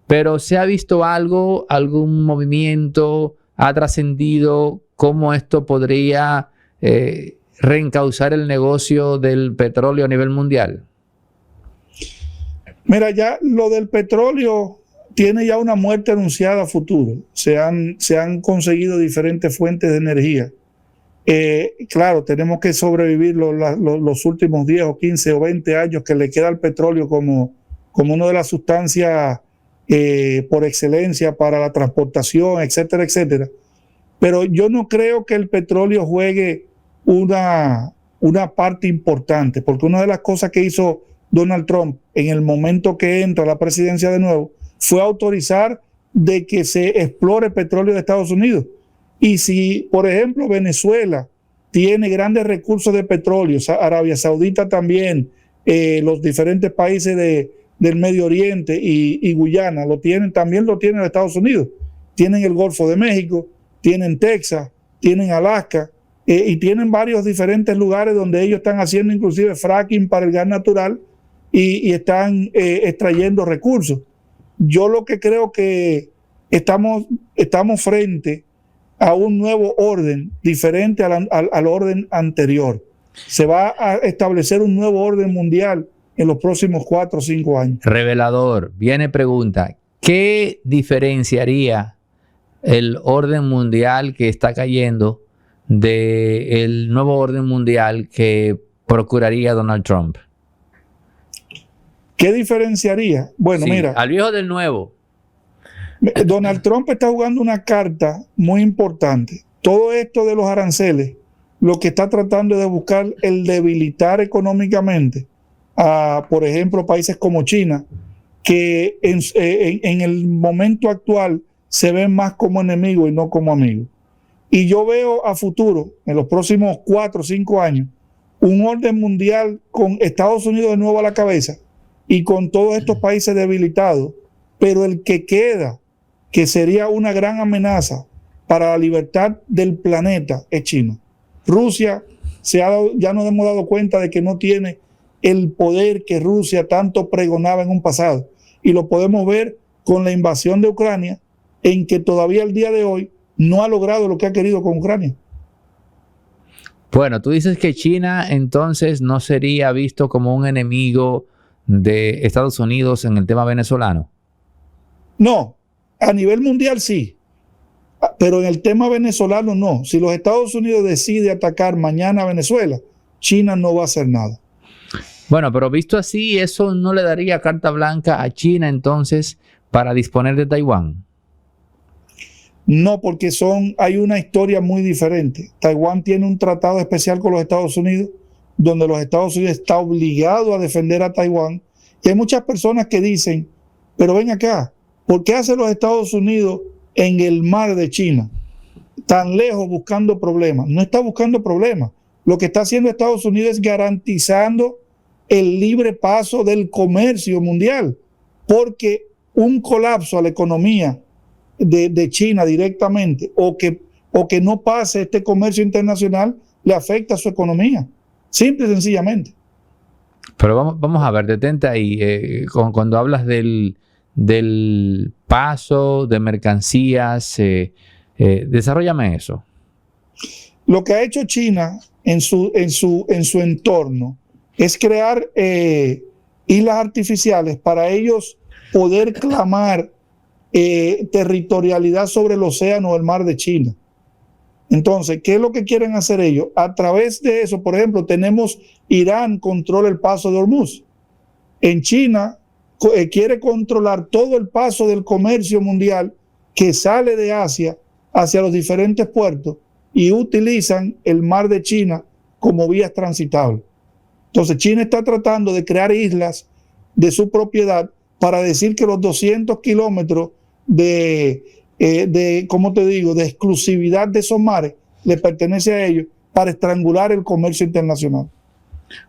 pero ¿se ha visto algún movimiento? ¿Ha trascendido cómo esto podría reencauzar el negocio del petróleo a nivel mundial? Mira, ya lo del petróleo tiene ya una muerte anunciada a futuro. Se han conseguido diferentes fuentes de energía. Claro, tenemos que sobrevivir los últimos 10 o 15 o 20 años que le queda al petróleo como una de las sustancias por excelencia para la transportación, etcétera, etcétera. Pero yo no creo que el petróleo juegue una parte importante, porque una de las cosas que hizo Donald Trump en el momento que entra a la presidencia de nuevo fue autorizar de que se explore petróleo de Estados Unidos. Y si, por ejemplo, Venezuela tiene grandes recursos de petróleo, Arabia Saudita también, los diferentes países del Medio Oriente y Guyana también lo tienen los Estados Unidos. Tienen el Golfo de México, tienen Texas, tienen Alaska y tienen varios diferentes lugares donde ellos están haciendo inclusive fracking para el gas natural y están extrayendo recursos. Yo lo que creo que estamos frente a un nuevo orden diferente al orden anterior. Se va a establecer un nuevo orden mundial en los próximos 4 o 5 años. Revelador. Viene pregunta. ¿Qué diferenciaría el orden mundial que está cayendo del nuevo orden mundial que procuraría Donald Trump? ¿Qué diferenciaría? Bueno, Sí, mira, al viejo del nuevo. Donald Trump está jugando una carta muy importante. Todo esto de los aranceles, lo que está tratando es de buscar el debilitar económicamente a, por ejemplo, países como China, que en el momento actual se ven más como enemigos y no como amigos. Y yo veo a futuro, en los próximos 4 o 5 años, un orden mundial con Estados Unidos de nuevo a la cabeza y con todos estos países debilitados, pero el que queda, que sería una gran amenaza para la libertad del planeta, es China. Rusia ya nos hemos dado cuenta de que no tiene el poder que Rusia tanto pregonaba en un pasado, y lo podemos ver con la invasión de Ucrania, en que todavía el día de hoy no ha logrado lo que ha querido con Ucrania. Bueno, tú dices que China entonces no sería visto como un enemigo de Estados Unidos en el tema venezolano. No, a nivel mundial sí, pero en el tema venezolano no. Si los Estados Unidos decide atacar mañana a Venezuela, China no va a hacer nada. Bueno, pero visto así, ¿eso no le daría carta blanca a China entonces para disponer de Taiwán? No, porque hay una historia muy diferente. Taiwán tiene un tratado especial con los Estados Unidos, donde los Estados Unidos está obligado a defender a Taiwán. Y hay muchas personas que dicen, pero ven acá, ¿por qué hacen los Estados Unidos en el mar de China, tan lejos buscando problemas? No está buscando problemas. Lo que está haciendo Estados Unidos es garantizando el libre paso del comercio mundial, porque un colapso a la economía de China directamente, o que no pase este comercio internacional, le afecta a su economía, simple y sencillamente. Pero vamos a ver, detente ahí. Cuando hablas del paso de mercancías, desarróllame eso. Lo que ha hecho China en su entorno es crear islas artificiales para ellos poder clamar territorialidad sobre el océano o el mar de China. Entonces, ¿qué es lo que quieren hacer ellos? A través de eso, por ejemplo, tenemos Irán controla el paso de Hormuz. En China quiere controlar todo el paso del comercio mundial que sale de Asia hacia los diferentes puertos, y utilizan el mar de China como vías transitables. Entonces, China está tratando de crear islas de su propiedad para decir que los 200 kilómetros ¿cómo te digo?, de exclusividad de esos mares le pertenece a ellos, para estrangular el comercio internacional.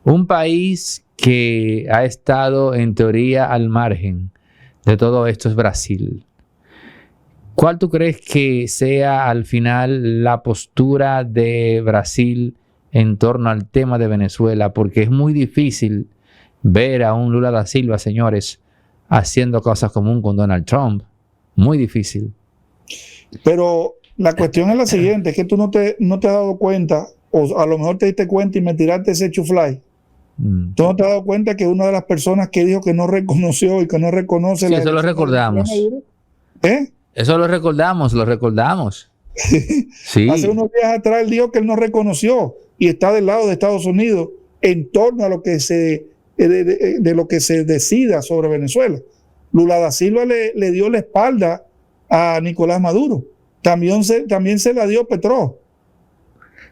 Un país que ha estado en teoría al margen de todo esto es Brasil. ¿Cuál tú crees que sea al final la postura de Brasil en torno al tema de Venezuela? Porque es muy difícil ver a un Lula da Silva, señores, haciendo cosas común con Donald Trump. Muy difícil. Pero la cuestión es la siguiente, es que tú no te has dado cuenta, o a lo mejor te diste cuenta y me tiraste ese chuflay. Tú no te has dado cuenta que una de las personas que dijo que no reconoció y que no reconoce... Sí, eso lo recordamos. Eso lo recordamos. Sí. Hace unos días atrás él dijo que él no reconoció y está del lado de Estados Unidos en torno a lo que de lo que se decida sobre Venezuela. Lula da Silva le dio la espalda a Nicolás Maduro. También se la dio Petro.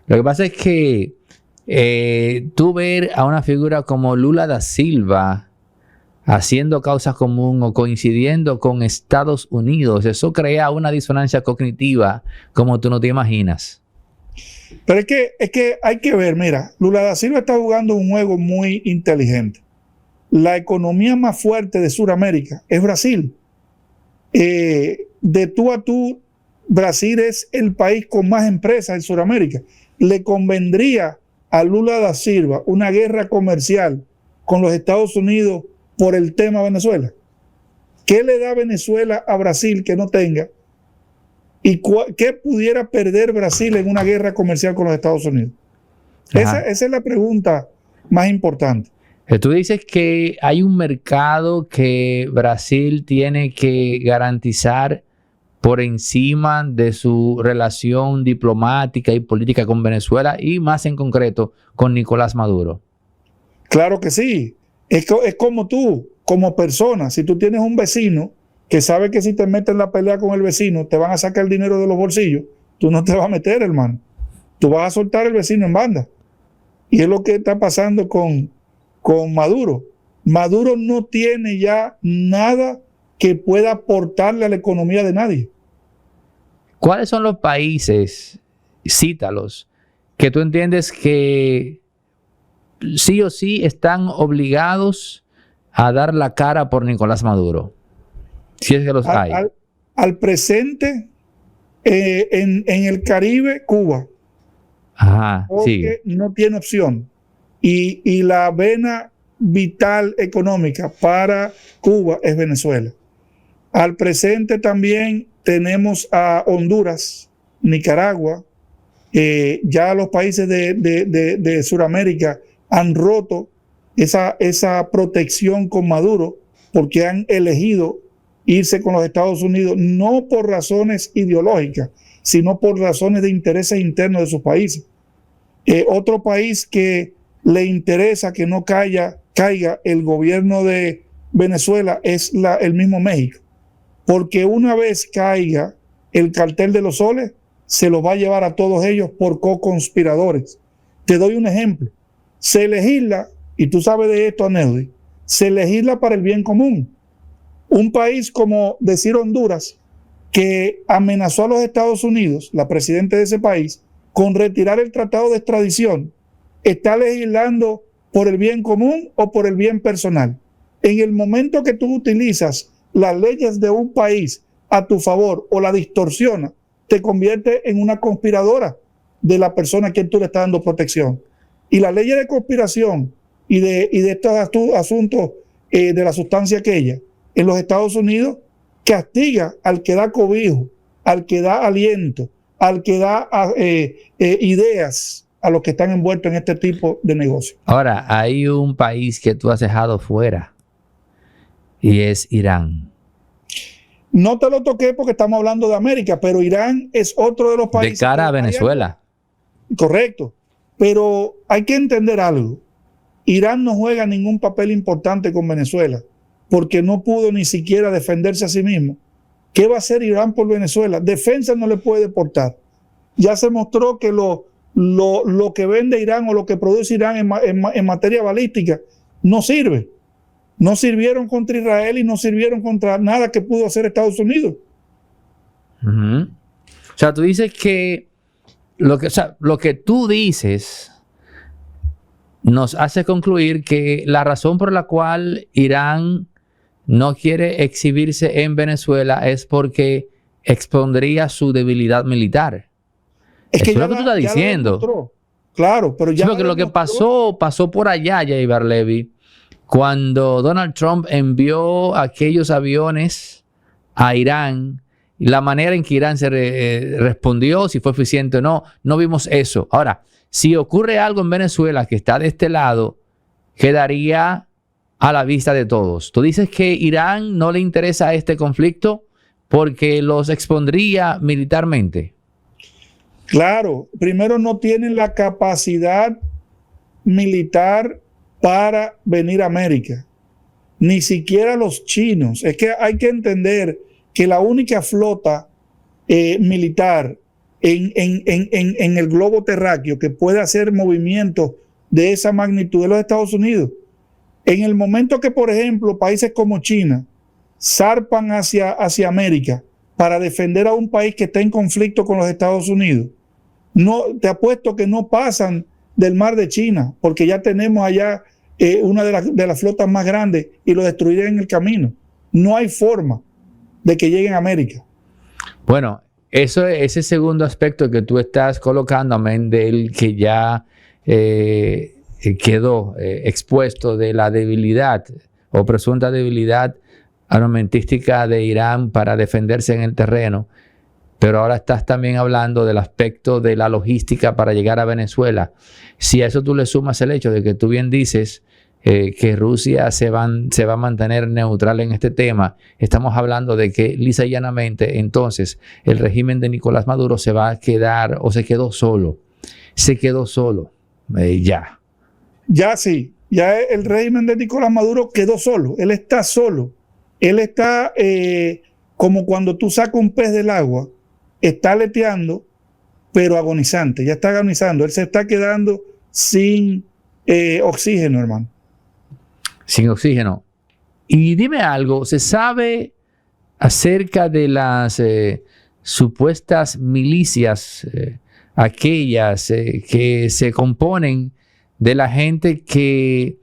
Lo que pasa es que tú ver a una figura como Lula da Silva haciendo causa común o coincidiendo con Estados Unidos, eso crea una disonancia cognitiva como tú no te imaginas. Pero es que hay que ver, mira, Lula da Silva está jugando un juego muy inteligente. La economía más fuerte de Sudamérica es Brasil. De tú a tú, Brasil es el país con más empresas en Sudamérica. Le convendría a Lula da Silva una guerra comercial con los Estados Unidos por el tema Venezuela. ¿Qué le da Venezuela a Brasil que no tenga? ¿Y qué pudiera perder Brasil en una guerra comercial con los Estados Unidos? Esa es la pregunta más importante. Tú dices que hay un mercado que Brasil tiene que garantizar por encima de su relación diplomática y política con Venezuela y más en concreto con Nicolás Maduro. Claro que sí. Es como tú, como persona. Si tú tienes un vecino que sabe que si te metes en la pelea con el vecino te van a sacar el dinero de los bolsillos, tú no te vas a meter, hermano. Tú vas a soltar al vecino en banda. Y es lo que está pasando con Maduro. Maduro no tiene ya nada que pueda aportarle a la economía de nadie. ¿Cuáles son los países, cítalos, que tú entiendes que sí o sí están obligados a dar la cara por Nicolás Maduro? Si es que los hay. Al presente, en el Caribe, Cuba. Ajá, porque sí. no tiene opción. Y la vena vital económica para Cuba es Venezuela. Al presente también tenemos a Honduras, Nicaragua. Ya los países de Sudamérica han roto esa protección con Maduro porque han elegido irse con los Estados Unidos, no por razones ideológicas, sino por razones de intereses internos de sus países. Otro país que le interesa que no caiga el gobierno de Venezuela es el mismo México, porque una vez caiga el cartel de los soles, se los va a llevar a todos ellos por co-conspiradores. Te doy un ejemplo. Se legisla, y tú sabes de esto, Aneudi, se legisla para el bien común. Un país como decir Honduras, que amenazó a los Estados Unidos, la presidenta de ese país, con retirar el tratado de extradición, está legislando por el bien común o por el bien personal. En el momento que tú utilizas las leyes de un país a tu favor o la distorsiona, te convierte en una conspiradora de la persona a quien tú le estás dando protección. Y las leyes de conspiración y de estos asuntos de la sustancia aquella en los Estados Unidos castiga al que da cobijo, al que da aliento, al que da ideas a los que están envueltos en este tipo de negocio. Ahora, hay un país que tú has dejado fuera y es Irán. No te lo toqué porque estamos hablando de América, pero Irán es otro de los países. De cara a Venezuela. Correcto. Pero hay que entender algo. Irán no juega ningún papel importante con Venezuela porque no pudo ni siquiera defenderse a sí mismo. ¿Qué va a hacer Irán por Venezuela? Defensa no le puede deportar. Ya se mostró que lo que vende Irán o lo que produce Irán en materia balística no sirve. No sirvieron contra Israel y no sirvieron contra nada que pudo hacer Estados Unidos. O sea, tú dices que lo que tú dices nos hace concluir que la razón por la cual Irán no quiere exhibirse en Venezuela es porque expondría su debilidad militar. Es que eso es lo que tú estás diciendo. Claro, pero ya. Sí, porque lo que pasó por allá, Jay Barlevi, cuando Donald Trump envió aquellos aviones a Irán, la manera en que Irán se respondió, si fue eficiente o no, no vimos eso. Ahora, si ocurre algo en Venezuela que está de este lado, quedaría a la vista de todos. Tú dices que Irán no le interesa este conflicto porque los expondría militarmente. Claro, primero no tienen la capacidad militar para venir a América, ni siquiera los chinos. Es que hay que entender que la única flota militar en el globo terráqueo que puede hacer movimientos de esa magnitud de los Estados Unidos. En el momento que, por ejemplo, países como China zarpan hacia América para defender a un país que está en conflicto con los Estados Unidos, no, te apuesto que no pasan del mar de China, porque ya tenemos allá una de las flotas más grandes y lo destruirían en el camino. No hay forma de que lleguen a América. Bueno, ese segundo aspecto que tú estás colocando, amén, del que ya quedó expuesto de la debilidad o presunta debilidad armamentística de Irán para defenderse en el terreno, pero ahora estás también hablando del aspecto de la logística para llegar a Venezuela. Si a eso tú le sumas el hecho de que tú bien dices que Rusia se va a mantener neutral en este tema. Estamos hablando de que lisa y llanamente entonces el régimen de Nicolás Maduro se va a quedar o se quedó solo. Se quedó solo. Ya. Ya sí. Ya el régimen de Nicolás Maduro quedó solo. Él está solo. Él está como cuando tú sacas un pez del agua. Está aleteando, pero agonizante. Ya está agonizando. Él se está quedando sin oxígeno, hermano. Sin oxígeno. Y dime algo, ¿se sabe acerca de las supuestas milicias, aquellas que se componen de la gente que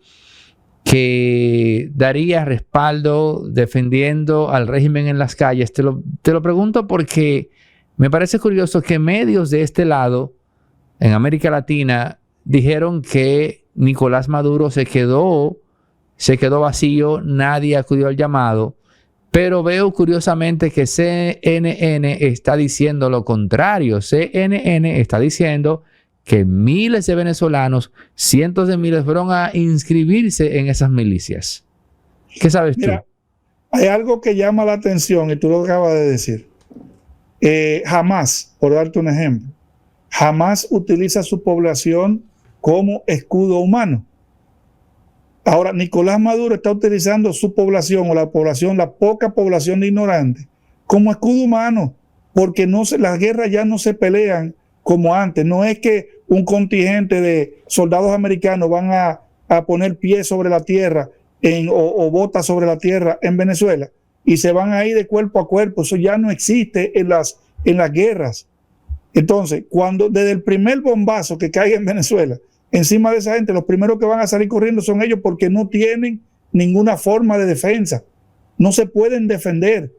daría respaldo defendiendo al régimen en las calles? Te lo pregunto porque me parece curioso que medios de este lado, en América Latina, dijeron que Nicolás Maduro se quedó vacío, nadie acudió al llamado, pero veo curiosamente que CNN está diciendo lo contrario. CNN está diciendo que miles de venezolanos, cientos de miles, fueron a inscribirse en esas milicias. ¿Qué sabes tú? Mira, hay algo que llama la atención y tú lo acabas de decir. Jamás, por darte un ejemplo, jamás utiliza su población como escudo humano. Ahora, Nicolás Maduro está utilizando su población o la poca población de ignorantes, como escudo humano, porque las guerras ya no se pelean como antes. No es que un contingente de soldados americanos van a poner pies sobre la tierra o botas sobre la tierra en Venezuela y se van a ir de cuerpo a cuerpo. Eso ya no existe en las guerras. Entonces, desde el primer bombazo que caiga en Venezuela, encima de esa gente, los primeros que van a salir corriendo son ellos, porque no tienen ninguna forma de defensa. No se pueden defender.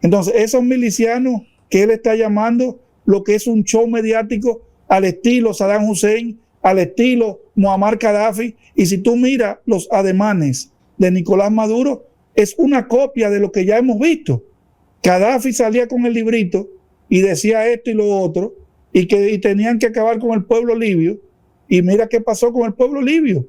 Entonces, esos milicianos que él está llamando, lo que es un show mediático al estilo Saddam Hussein, al estilo Muammar Gaddafi, y si tú miras los ademanes de Nicolás Maduro, es una copia de lo que ya hemos visto. Gaddafi salía con el librito y decía esto y lo otro, y tenían que acabar con el pueblo libio. Y mira qué pasó con el pueblo libio.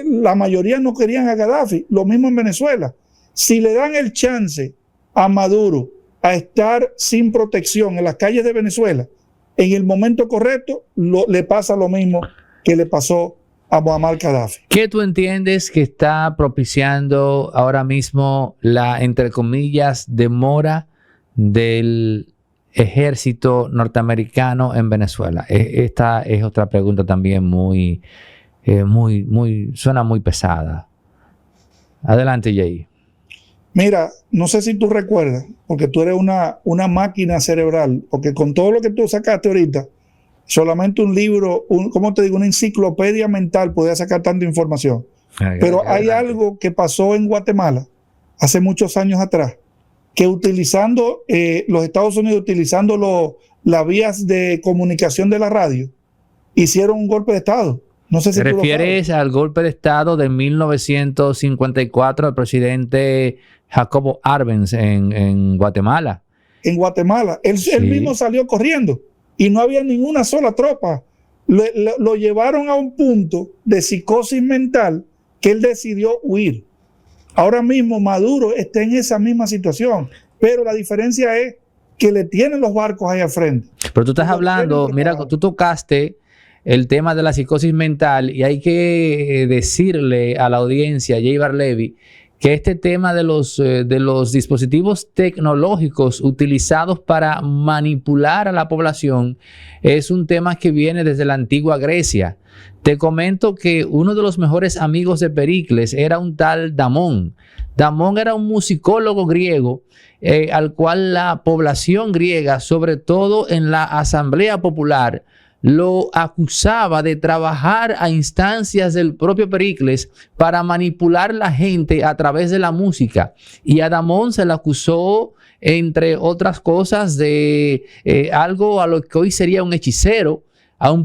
La mayoría no querían a Gaddafi. Lo mismo en Venezuela. Si le dan el chance a Maduro a estar sin protección en las calles de Venezuela, en el momento correcto, le pasa lo mismo que le pasó a Muammar Gaddafi. ¿Qué tú entiendes que está propiciando ahora mismo la, entre comillas, demora del ejército norteamericano en Venezuela? Esta es otra pregunta también suena muy pesada. Adelante, Jay. Mira, no sé si tú recuerdas, porque tú eres una máquina cerebral, porque con todo lo que tú sacaste ahorita, solamente un libro, ¿cómo te digo? Una enciclopedia mental podía sacar tanta información. Pero hay algo que pasó en Guatemala hace muchos años atrás, que utilizando los Estados Unidos, utilizando las vías de comunicación de la radio, hicieron un golpe de Estado. No sé si ¿te refieres al golpe de Estado de 1954 del presidente Jacobo Arbenz en Guatemala? En Guatemala. Él mismo salió corriendo y no había ninguna sola tropa. Lo llevaron a un punto de psicosis mental que él decidió huir. Ahora mismo Maduro está en esa misma situación, pero la diferencia es que le tienen los barcos ahí al frente. Pero tú estás hablando, mira, tú tocaste el tema de la psicosis mental y hay que decirle a la audiencia, Jay Barlevi, que este tema de los dispositivos tecnológicos utilizados para manipular a la población es un tema que viene desde la antigua Grecia. Te comento que uno de los mejores amigos de Pericles era un tal Damón. Damón era un musicólogo griego al cual la población griega, sobre todo en la Asamblea Popular, lo acusaba de trabajar a instancias del propio Pericles para manipular la gente a través de la música. Y a Damón se le acusó, entre otras cosas, de algo a lo que hoy sería un hechicero.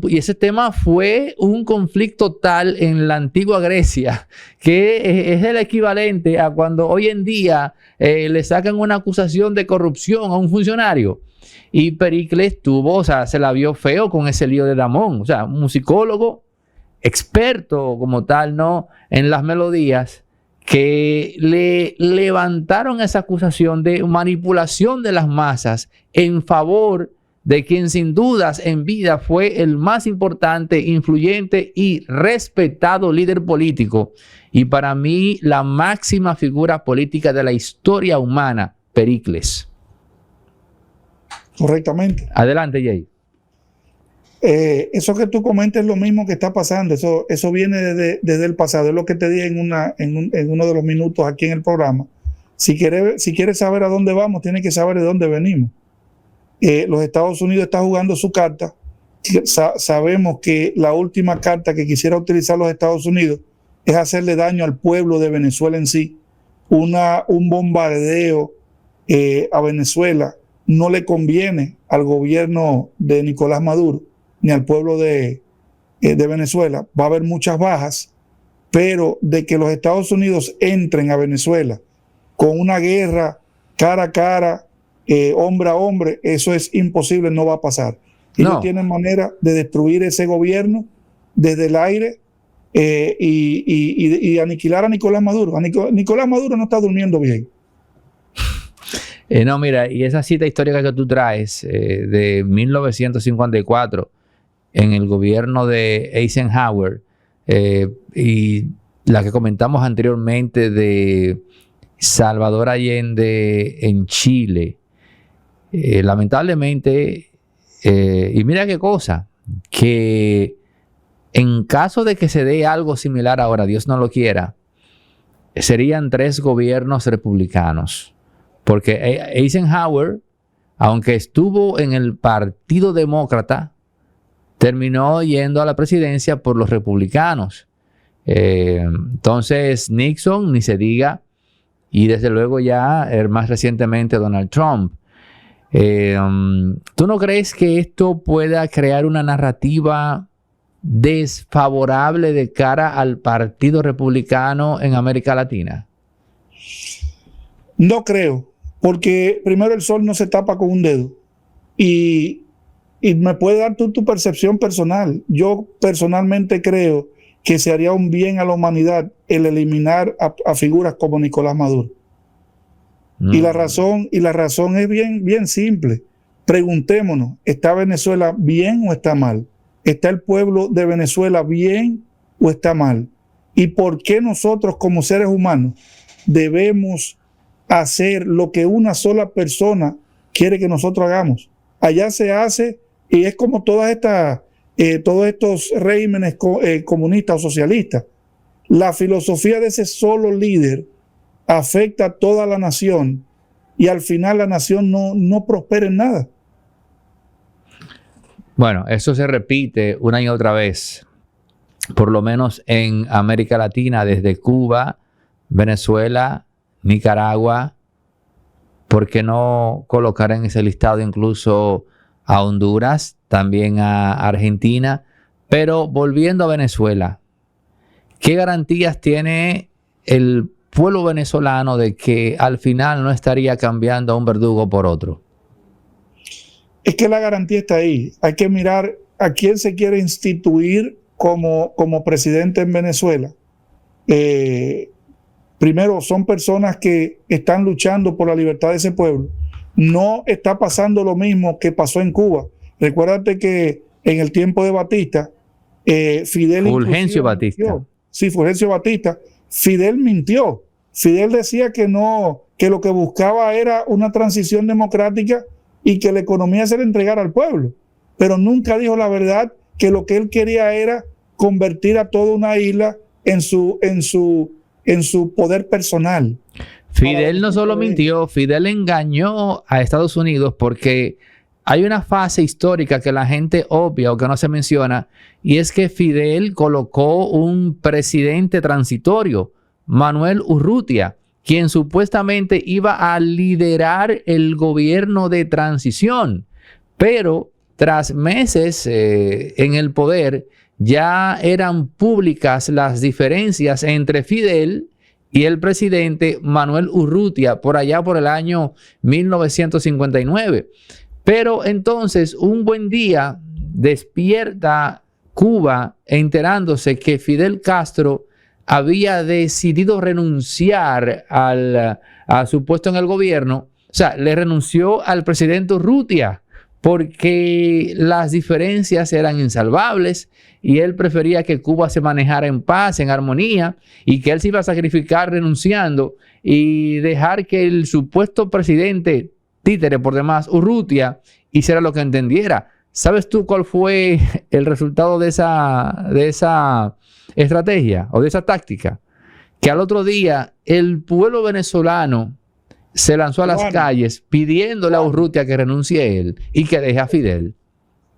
Y ese tema fue un conflicto tal en la antigua Grecia que es el equivalente a cuando hoy en día le sacan una acusación de corrupción a un funcionario. Y Pericles se la vio feo con ese lío de Damón. O sea, un musicólogo experto como tal, ¿no?, en las melodías, que le levantaron esa acusación de manipulación de las masas en favor de quien sin dudas en vida fue el más importante, influyente y respetado líder político, y para mí la máxima figura política de la historia humana, Pericles. Correctamente. Adelante, Jay. Eso que tú comentas es lo mismo que está pasando. Eso viene desde el pasado. Es lo que te dije en uno de los minutos aquí en el programa. Si quieres saber a dónde vamos, tienes que saber de dónde venimos. Los Estados Unidos están jugando su carta. Sabemos que la última carta que quisiera utilizar los Estados Unidos es hacerle daño al pueblo de Venezuela en sí. Un bombardeo a Venezuela no le conviene al gobierno de Nicolás Maduro ni al pueblo de Venezuela. Va a haber muchas bajas, pero de que los Estados Unidos entren a Venezuela con una guerra cara a cara, hombre a hombre, eso es imposible, no va a pasar. Ellos tienen manera de destruir ese gobierno desde el aire y aniquilar a Nicolás Maduro. Nicolás Maduro no está durmiendo bien. No, mira, y esa cita histórica que tú traes de 1954 en el gobierno de Eisenhower y la que comentamos anteriormente de Salvador Allende en Chile, lamentablemente, y mira qué cosa, que en caso de que se dé algo similar ahora, Dios no lo quiera, serían 3 gobiernos republicanos. Porque Eisenhower, aunque estuvo en el Partido Demócrata, terminó yendo a la presidencia por los republicanos. Entonces Nixon, ni se diga, y desde luego ya más recientemente Donald Trump. ¿Tú no crees que esto pueda crear una narrativa desfavorable de cara al Partido Republicano en América Latina? No creo, porque primero el sol no se tapa con un dedo y me puede dar tu percepción personal. Yo personalmente creo que se haría un bien a la humanidad el eliminar a figuras como Nicolás Maduro. Y la razón es bien simple. Preguntémonos, ¿está Venezuela bien o está mal? ¿Está el pueblo de Venezuela bien o está mal? ¿Y por qué nosotros como seres humanos debemos hacer lo que una sola persona quiere que nosotros hagamos? Allá se hace, y es como todos estos regímenes comunistas o socialistas. La filosofía de ese solo líder afecta a toda la nación y al final la nación no prospera en nada. Bueno, eso se repite una y otra vez, por lo menos en América Latina, desde Cuba, Venezuela, Nicaragua. ¿Por qué no colocar en ese listado incluso a Honduras, también a Argentina? Pero volviendo a Venezuela, ¿qué garantías tiene el pueblo venezolano de que al final no estaría cambiando a un verdugo por otro? Es que la garantía está ahí. Hay que mirar a quién se quiere instituir como presidente en Venezuela. Primero, son personas que están luchando por la libertad de ese pueblo. No está pasando lo mismo que pasó en Cuba. Recuérdate que en el tiempo de Batista, Fidel... Fulgencio Batista. Mintió. Sí, Fulgencio Batista. Fidel mintió. Fidel decía que lo que buscaba era una transición democrática y que la economía se le entregara al pueblo. Pero nunca dijo la verdad, que lo que él quería era convertir a toda una isla en su poder personal. Fidel no solo mintió, Fidel engañó a Estados Unidos, porque hay una fase histórica que la gente obvia o que no se menciona, y es que Fidel colocó un presidente transitorio, Manuel Urrutia, quien supuestamente iba a liderar el gobierno de transición, pero tras meses en el poder ya eran públicas las diferencias entre Fidel y el presidente Manuel Urrutia por allá por el año 1959. Pero entonces un buen día despierta Cuba enterándose que Fidel Castro había decidido renunciar a su puesto en el gobierno. O sea, le renunció al presidente Urrutia porque las diferencias eran insalvables y él prefería que Cuba se manejara en paz, en armonía, y que él se iba a sacrificar renunciando y dejar que el supuesto presidente títere por demás, Urrutia, hiciera lo que entendiera. ¿Sabes tú cuál fue el resultado de esa estrategia o de esa táctica? Que al otro día el pueblo venezolano se lanzó a las calles pidiéndole a Urrutia que renuncie él y que deje a Fidel.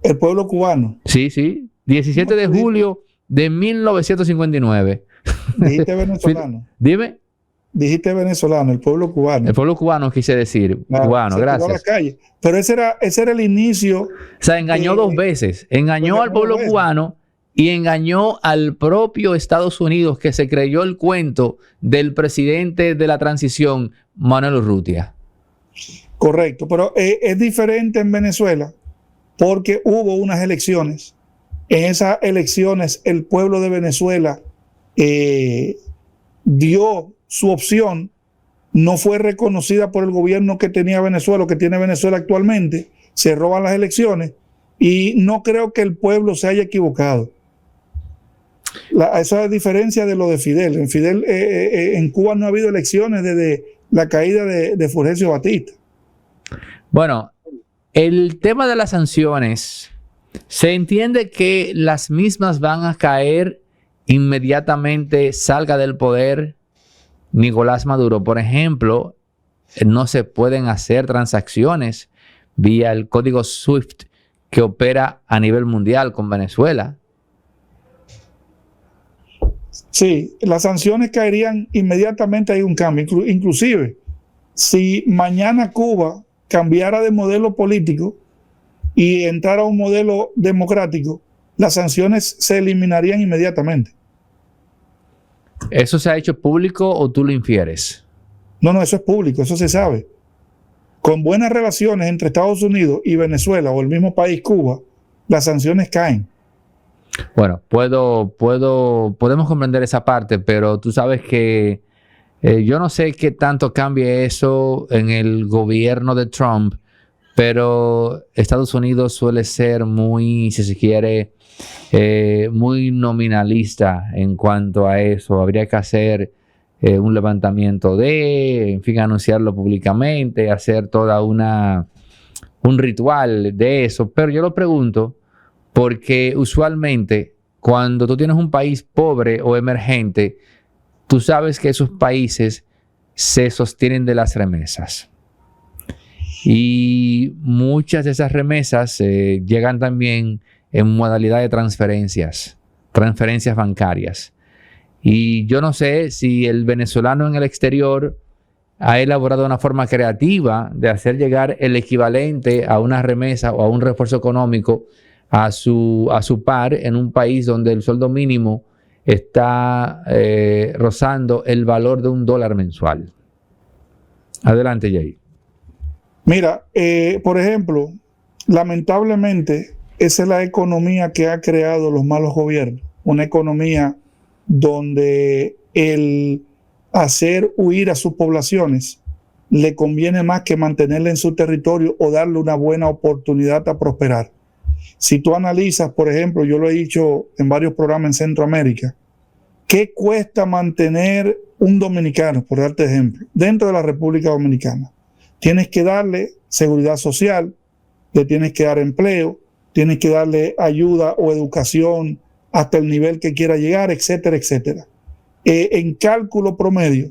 El pueblo cubano. Sí, sí. 17 de julio de 1959. Dijiste venezolano. Dime. Dijiste venezolano, el pueblo cubano. El pueblo cubano quise decir. Claro, cubano, gracias. A la calle. Pero ese era el inicio. O sea, engañó dos veces. Engañó al pueblo cubano y engañó al propio Estados Unidos, que se creyó el cuento del presidente de la transición, Manuel Urrutia. Correcto, pero es diferente en Venezuela porque hubo unas elecciones. En esas elecciones el pueblo de Venezuela dio su opción, no fue reconocida por el gobierno que tenía Venezuela, o que tiene Venezuela actualmente. Se roban las elecciones y no creo que el pueblo se haya equivocado. Esa es la diferencia de lo de Fidel. En Cuba no ha habido elecciones desde la caída de Fulgencio Batista. Bueno, el tema de las sanciones, se entiende que las mismas van a caer inmediatamente salga del poder Nicolás Maduro. Por ejemplo, no se pueden hacer transacciones vía el código SWIFT que opera a nivel mundial con Venezuela. Sí, las sanciones caerían inmediatamente, hay un cambio. Inclusive, si mañana Cuba cambiara de modelo político y entrara a un modelo democrático, las sanciones se eliminarían inmediatamente. ¿Eso se ha hecho público o tú lo infieres? No, eso es público, eso se sabe. Con buenas relaciones entre Estados Unidos y Venezuela o el mismo país, Cuba, las sanciones caen. Bueno, podemos comprender esa parte, pero tú sabes que yo no sé qué tanto cambie eso en el gobierno de Trump, pero Estados Unidos suele ser muy, si se quiere, muy nominalista en cuanto a eso. Habría que hacer un levantamiento en fin, anunciarlo públicamente, hacer toda un ritual de eso. Pero yo lo pregunto porque usualmente cuando tú tienes un país pobre o emergente, tú sabes que esos países se sostienen de las remesas. Y muchas de esas remesas llegan también en modalidad de transferencias bancarias. Y yo no sé si el venezolano en el exterior ha elaborado una forma creativa de hacer llegar el equivalente a una remesa o a un refuerzo económico a su par en un país donde el sueldo mínimo está rozando el valor de $1 mensual. Adelante, Jay. Mira, por ejemplo, lamentablemente esa es la economía que ha creado los malos gobiernos. Una economía donde el hacer huir a sus poblaciones le conviene más que mantenerla en su territorio o darle una buena oportunidad a prosperar. Si tú analizas, por ejemplo, yo lo he dicho en varios programas en Centroamérica, ¿qué cuesta mantener un dominicano, por darte ejemplo, dentro de la República Dominicana? Tienes que darle seguridad social, le tienes que dar empleo, tienes que darle ayuda o educación hasta el nivel que quiera llegar, etcétera, etcétera. En cálculo promedio,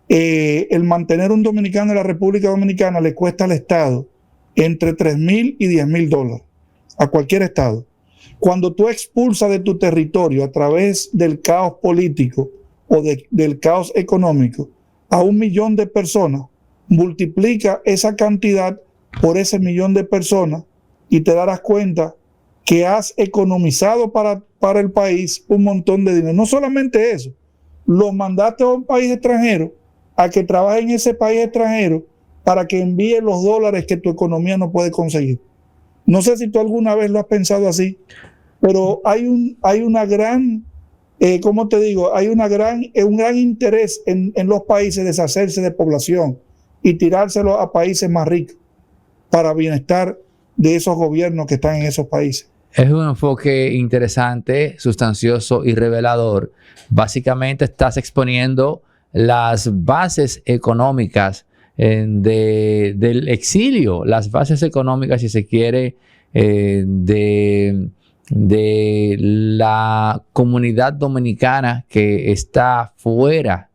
el mantener un dominicano en la República Dominicana le cuesta al Estado entre $3,000 y $10,000 a cualquier Estado. Cuando tú expulsas de tu territorio a través del caos político o del caos económico a 1 millón de personas, multiplica esa cantidad por ese 1 millón de personas y te darás cuenta que has economizado para el país un montón de dinero. No solamente eso, los mandaste a un país extranjero a que trabaje en ese país extranjero para que envíe los dólares que tu economía no puede conseguir. No sé si tú alguna vez lo has pensado así. Pero hay una gran, ¿cómo te digo? Hay un gran interés en los países deshacerse de población y tirárselo a países más ricos para bienestar de esos gobiernos que están en esos países. Es un enfoque interesante, sustancioso y revelador. Básicamente estás exponiendo las bases económicas del exilio, las bases económicas, si se quiere, de la comunidad dominicana que está fuera,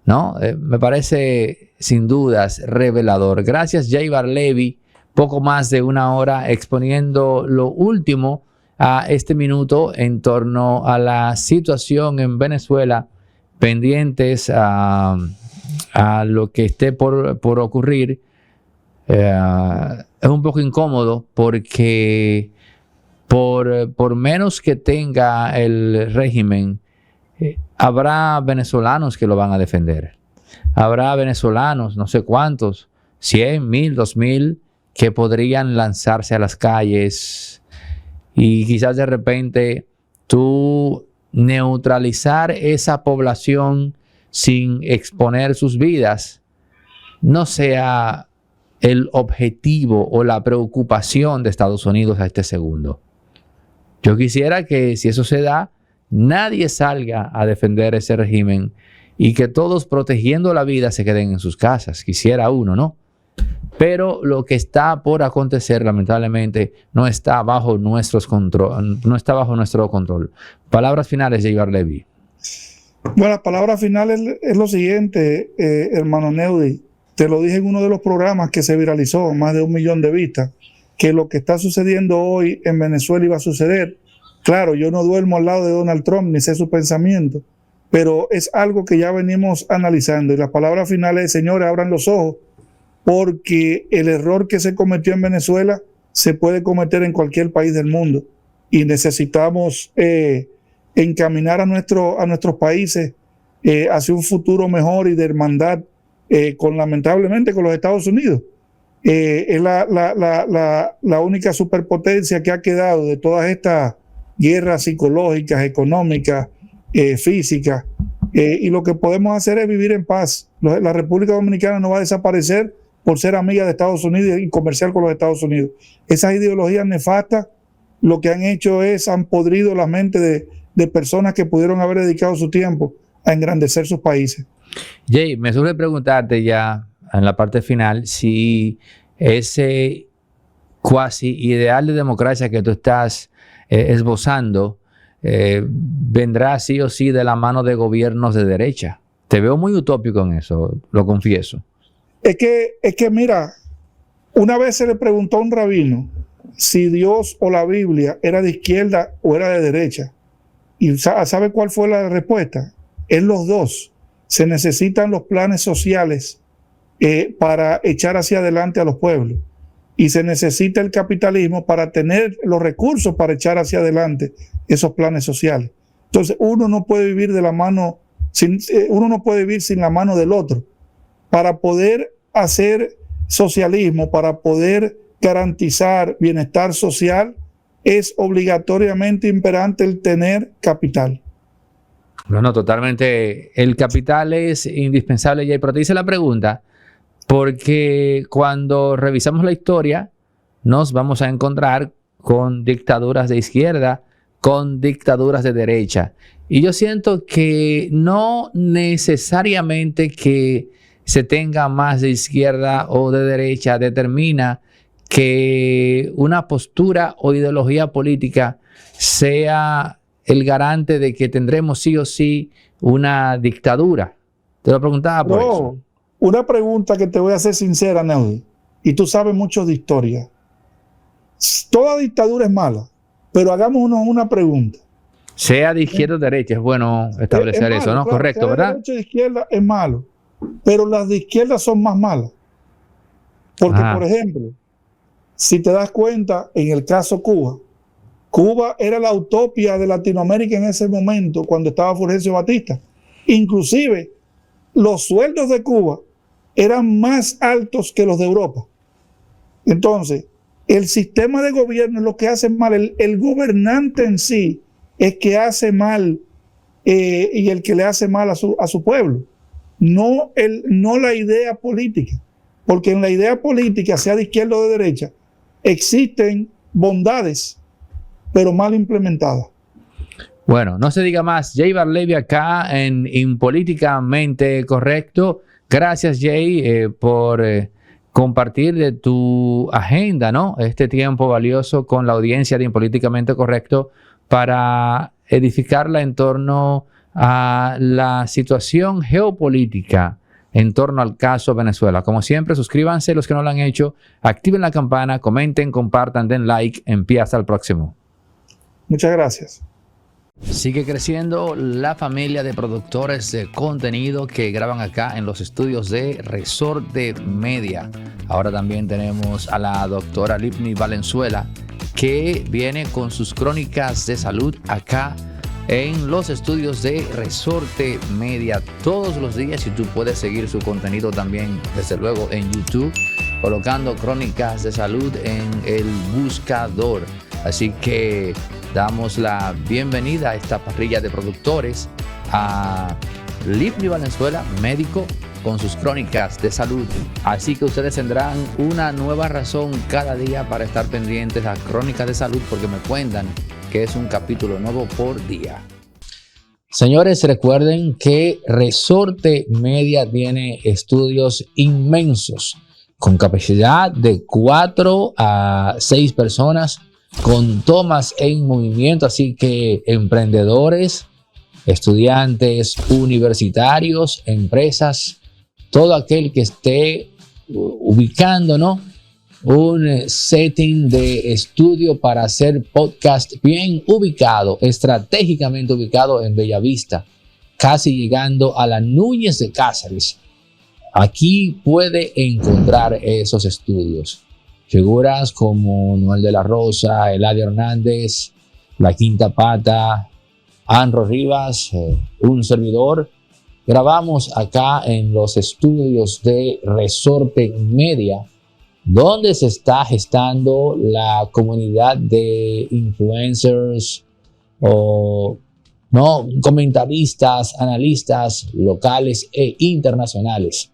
¿no? Me parece sin dudas revelador. Gracias, Jay Barlevy. Poco más de una hora exponiendo lo último a este minuto en torno a la situación en Venezuela, pendientes a lo que esté por ocurrir. Es un poco incómodo porque por menos que tenga el régimen, habrá venezolanos que lo van a defender. Habrá venezolanos, no sé cuántos, 100, 1000, 2000, que podrían lanzarse a las calles y quizás de repente tú neutralizar esa población sin exponer sus vidas no sea el objetivo o la preocupación de Estados Unidos a este segundo. Yo quisiera que si eso se da, nadie salga a defender ese régimen y que todos protegiendo la vida se queden en sus casas. Quisiera uno, ¿no? Pero lo que está por acontecer, lamentablemente, no está bajo nuestro control. Palabras finales, Jay Barlevy. Bueno, la palabra final es lo siguiente, hermano Neudi. Te lo dije en uno de los programas que se viralizó, más de 1 millón de vistas, que lo que está sucediendo hoy en Venezuela iba a suceder. Claro, yo no duermo al lado de Donald Trump, ni sé su pensamiento, pero es algo que ya venimos analizando. Y la palabra final es, señores, abran los ojos, porque el error que se cometió en Venezuela se puede cometer en cualquier país del mundo y necesitamos encaminar a nuestros países hacia un futuro mejor y de hermandad lamentablemente con los Estados Unidos. Es la única superpotencia que ha quedado de todas estas guerras psicológicas, económicas, físicas, y lo que podemos hacer es vivir en paz. La República Dominicana no va a desaparecer por ser amiga de Estados Unidos y comercial con los Estados Unidos. Esas ideologías nefastas lo que han hecho es, han podrido la mente de personas que pudieron haber dedicado su tiempo a engrandecer sus países. Jay, me surge preguntarte ya en la parte final si ese cuasi ideal de democracia que tú estás esbozando vendrá sí o sí de la mano de gobiernos de derecha. Te veo muy utópico en eso, lo confieso. Es que mira, una vez se le preguntó a un rabino si Dios o la Biblia era de izquierda o era de derecha. ¿Y sabe cuál fue la respuesta? Es los dos. Se necesitan los planes sociales para echar hacia adelante a los pueblos. Y se necesita el capitalismo para tener los recursos para echar hacia adelante esos planes sociales. Entonces, uno no puede vivir de la mano, uno no puede vivir sin la mano del otro. Para poder hacer socialismo, para poder garantizar bienestar social, es obligatoriamente imperante el tener capital. Bueno, totalmente. El capital es indispensable, Jay, pero te hice la pregunta porque cuando revisamos la historia nos vamos a encontrar con dictaduras de izquierda, con dictaduras de derecha. Y yo siento que no necesariamente que se tenga más de izquierda o de derecha determina que una postura o ideología política sea el garante de que tendremos sí o sí una dictadura. Te lo preguntaba por eso. Una pregunta que te voy a hacer sincera, Neudi, y tú sabes mucho de historia. Toda dictadura es mala, pero hagámonos una pregunta. Sea de izquierda o derecha, es bueno establecer malo, eso, ¿no? claro, Correcto, sea ¿verdad? De derecha o de izquierda es malo, pero las de izquierda son más malas. Porque, por ejemplo, si te das cuenta, en el caso Cuba, Cuba era la utopía de Latinoamérica en ese momento cuando estaba Fulgencio Batista. Inclusive, los sueldos de Cuba eran más altos que los de Europa. Entonces, El sistema de gobierno es lo que hace mal, el gobernante en sí es que hace mal y el que le hace mal a su pueblo, no la idea política, porque en la idea política, sea de izquierda o de derecha, existen bondades, pero mal implementadas. Bueno, no se diga más. Jay Barlevy acá en Políticamente Correcto. Gracias, Jay, por compartir de tu agenda, ¿no? Este tiempo valioso con la audiencia de Políticamente Correcto para edificarla en torno a la situación geopolítica en torno al caso Venezuela. Como siempre, suscríbanse los que no lo han hecho, activen la campana, comenten, compartan, den like. En pie, hasta el próximo. Muchas gracias. Sigue creciendo la familia de productores de contenido que graban acá en los estudios de Resorte Media. Ahora también tenemos a la doctora Lipni Valenzuela, que viene con sus crónicas de salud acá en los estudios de Resorte Media todos los días, y tú puedes seguir su contenido también, desde luego, en YouTube, colocando Crónicas de Salud en el buscador. Así que damos la bienvenida a esta parrilla de productores, a Lipni Valenzuela, médico, con sus crónicas de salud. Así que ustedes tendrán una nueva razón cada día para estar pendientes a Crónicas de Salud, porque me cuentan que es un capítulo nuevo por día. Señores, recuerden que Resorte Media tiene estudios inmensos, con capacidad de 4 a 6 personas, con tomas en movimiento. Así que emprendedores, estudiantes universitarios, empresas, todo aquel que esté ubicando, ¿no?, un setting de estudio para hacer podcast bien ubicado, estratégicamente ubicado en Bellavista, casi llegando a la Núñez de Cáceres. Aquí puede encontrar esos estudios. Figuras como Noel de la Rosa, Eladio Hernández, La Quinta Pata, Anro Rivas, un servidor. Grabamos acá en los estudios de Resorte Media, donde se está gestando la comunidad de influencers o comentaristas, analistas locales e internacionales.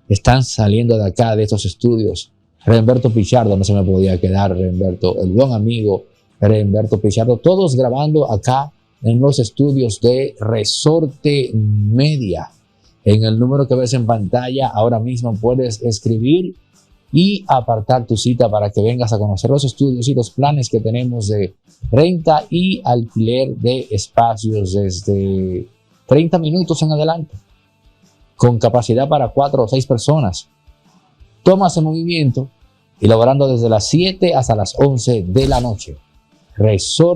Están saliendo de acá, de estos estudios. Remberto Pichardo, no se me podía quedar, Remberto, el buen amigo Remberto Pichardo, todos grabando acá en los estudios de Resorte Media. En el número que ves en pantalla ahora mismo puedes escribir y apartar tu cita para que vengas a conocer los estudios y los planes que tenemos de renta y alquiler de espacios desde 30 minutos en adelante, con capacidad para 4 o 6 personas. Tomas en movimiento y laborando desde las 7 hasta las 11 de la noche. Resorte